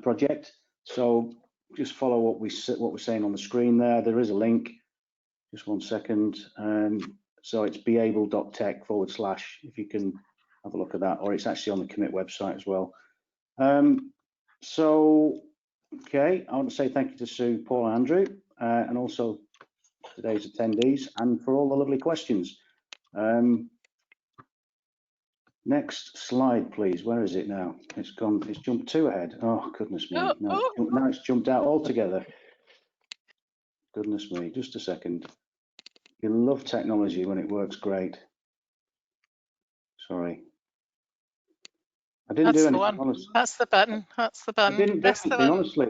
project. So just follow what we're saying on the screen there. There is a link. Just 1 second. So it's beable.tech/ if you can have a look at that, or it's actually on the commit website as well. So, okay, I want to say thank you to Sue, Paul, and Andrew, and also today's attendees, and for all the lovely questions. Next slide, please. Where is it now? It's gone. It's jumped 2 ahead. Oh, goodness me. Now it's jumped out altogether. Goodness me. Just a second. You love technology when it works great. Sorry. I didn't do anything, honestly. That's the button. That's the button. I didn't do anything, honestly.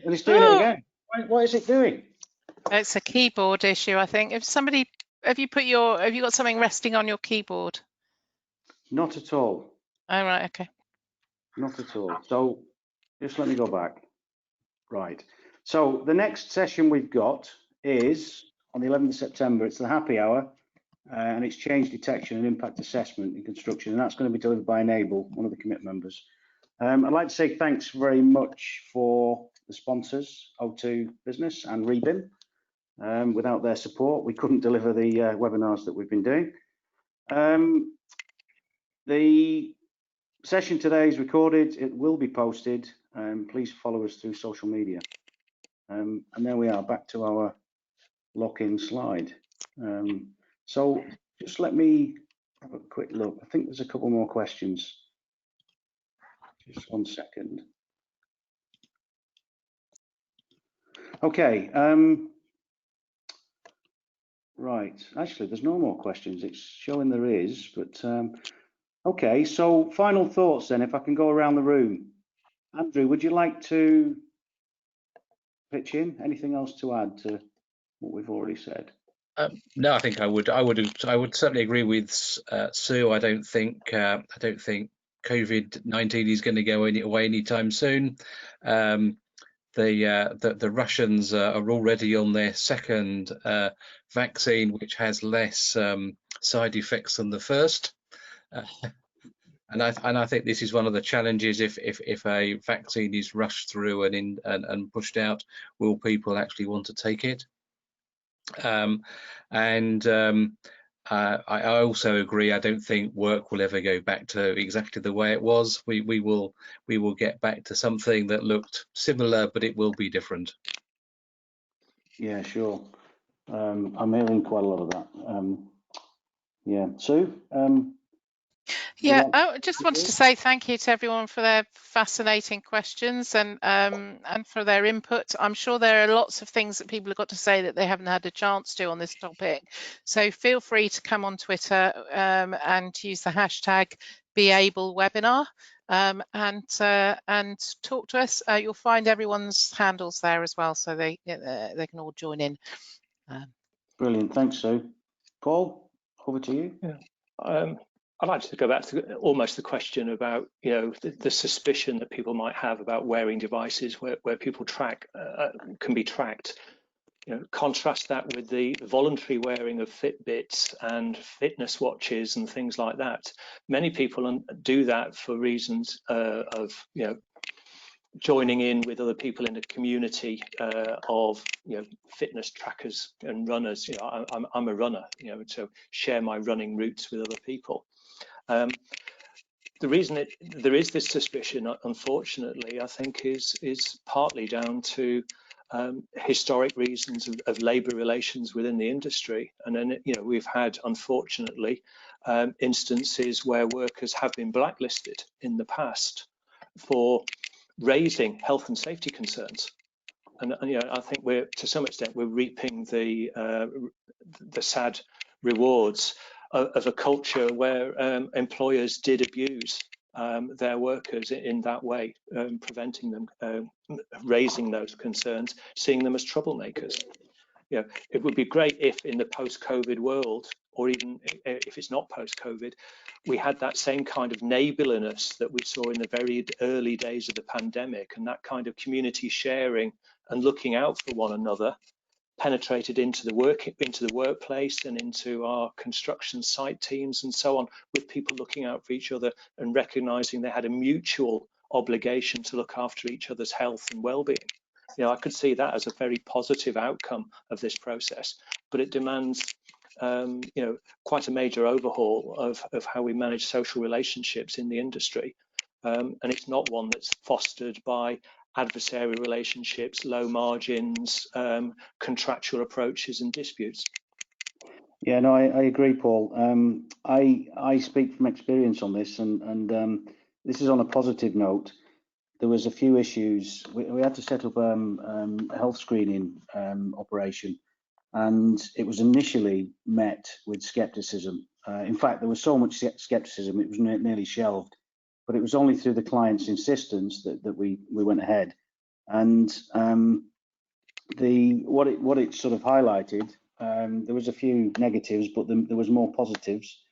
And it's doing it again. What is it doing? It's a keyboard issue, I think. Have you got something resting on your keyboard? Not at all. Oh, right, okay. Not at all. So just let me go back. Right. So the next session we've got is on the 11th of September. It's the happy hour, and it's change detection and impact assessment in construction, and that's going to be delivered by Enable, one of the commit members. I'd like to say thanks very much for the sponsors, O2 Business and Rebim. Without their support, we couldn't deliver the webinars that we've been doing. The session today is recorded. It will be posted. Please follow us through social media. And there we are, back to our lock-in slide. So just let me have a quick look. I think there's a couple more questions. Just 1 second. Okay. Right. Actually, there's no more questions. It's showing there is, but okay. So final thoughts then, if I can go around the room. Andrew, would you like to pitch in? Anything else to add to what we've already said? No, I think I would certainly agree with Sue. I don't think COVID-19 is going to go away anytime soon. The Russians are already on their second vaccine, which has less side effects than the first. And I think this is one of the challenges. If a vaccine is rushed through and pushed out, will people actually want to take it? I also agree. I don't think work will ever go back to exactly the way it was. We will get back to something that looked similar, but it will be different. Yeah, sure. I'm hearing quite a lot of that. Yeah, Sue. Yeah, I just wanted to say thank you to everyone for their fascinating questions and for their input. I'm sure there are lots of things that people have got to say that they haven't had a chance to on this topic. So feel free to come on Twitter and use the hashtag #BeAbleWebinar and talk to us. You'll find everyone's handles there as well, so they can all join in. Brilliant, thanks, Sue. Paul, over to you. Yeah. I'd like to go back to almost the question about, the suspicion that people might have about wearing devices where people can be tracked. Contrast that with the voluntary wearing of Fitbits and fitness watches and things like that. Many people do that for reasons of, joining in with other people in a community of fitness trackers and runners. I'm a runner, so share my running routes with other people. The reason there is this suspicion, unfortunately, I think is partly down to historic reasons of labour relations within the industry, and then we've had, unfortunately, instances where workers have been blacklisted in the past for raising health and safety concerns. And you know, I think we're, to some extent, we're reaping the sad rewards of a culture where employers did abuse their workers in that way, preventing them, raising those concerns, seeing them as troublemakers. You know, it would be great if in the post-COVID world, or even if it's not post-COVID, we had that same kind of neighbourliness that we saw in the very early days of the pandemic, and that kind of community sharing and looking out for one another penetrated into the workplace and into our construction site teams and so on, with people looking out for each other and recognizing they had a mutual obligation to look after each other's health and well-being. You know, I could see that as a very positive outcome of this process, but it demands you know, quite a major overhaul of how we manage social relationships in the industry, and it's not one that's fostered by adversarial relationships, low margins, contractual approaches and disputes. Yeah, no, I agree, Paul. I speak from experience on this, and this is on a positive note. There was a few issues. We had to set up a health screening operation, and it was initially met with scepticism. In fact, there was so much scepticism, it was nearly shelved. But it was only through the client's insistence that we went ahead. And what it sort of highlighted, there was a few negatives, but there was more positives.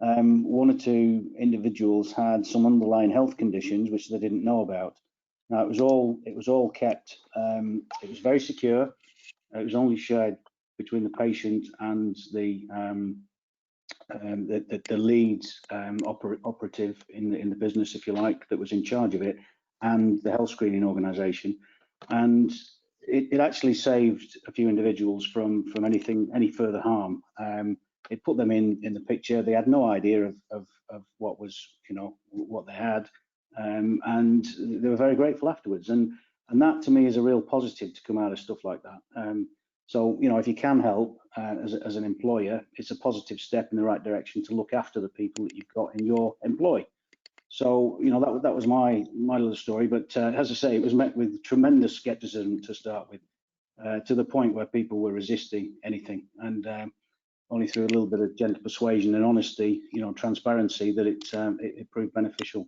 One or two individuals had some underlying health conditions which they didn't know about. Now it was all kept. It was very secure. It was only shared between the patient and the lead operative in the business, if you like, that was in charge of it, and the health screening organisation, and it actually saved a few individuals from any further harm. It put them in the picture. They had no idea of what was, you know, what they had, and they were very grateful afterwards. And that to me is a real positive to come out of stuff like that. So, you know, if you can help as an employer, it's a positive step in the right direction to look after the people that you've got in your employ. So, you know, that was my little story. But as I say, it was met with tremendous scepticism to start with, to the point where people were resisting anything. And only through a little bit of gentle persuasion and honesty, you know, transparency, that it proved beneficial.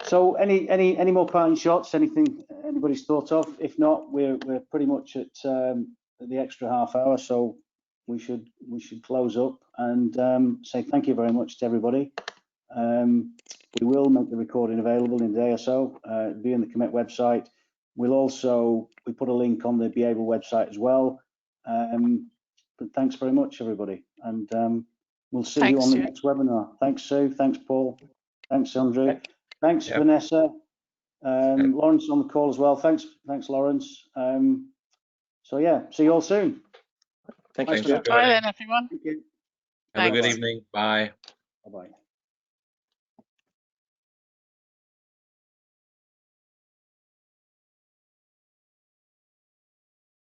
So any more parting shots? Anything anybody's thought of? If not, we're pretty much at the extra half hour, so we should close up and say thank you very much to everybody. We will make the recording available in a day or so. Be on the Commit website. We put a link on the Behaviour website as well. But thanks very much, everybody, and we'll see you on the next webinar. Thanks, Sue. Thanks, Paul. Thanks, Andrew. Thanks, Vanessa. Lawrence on the call as well. Thanks, Lawrence. So yeah, see you all soon. Thank you. Bye then, everyone. Thank you. Have a good evening. Bye. Bye-bye.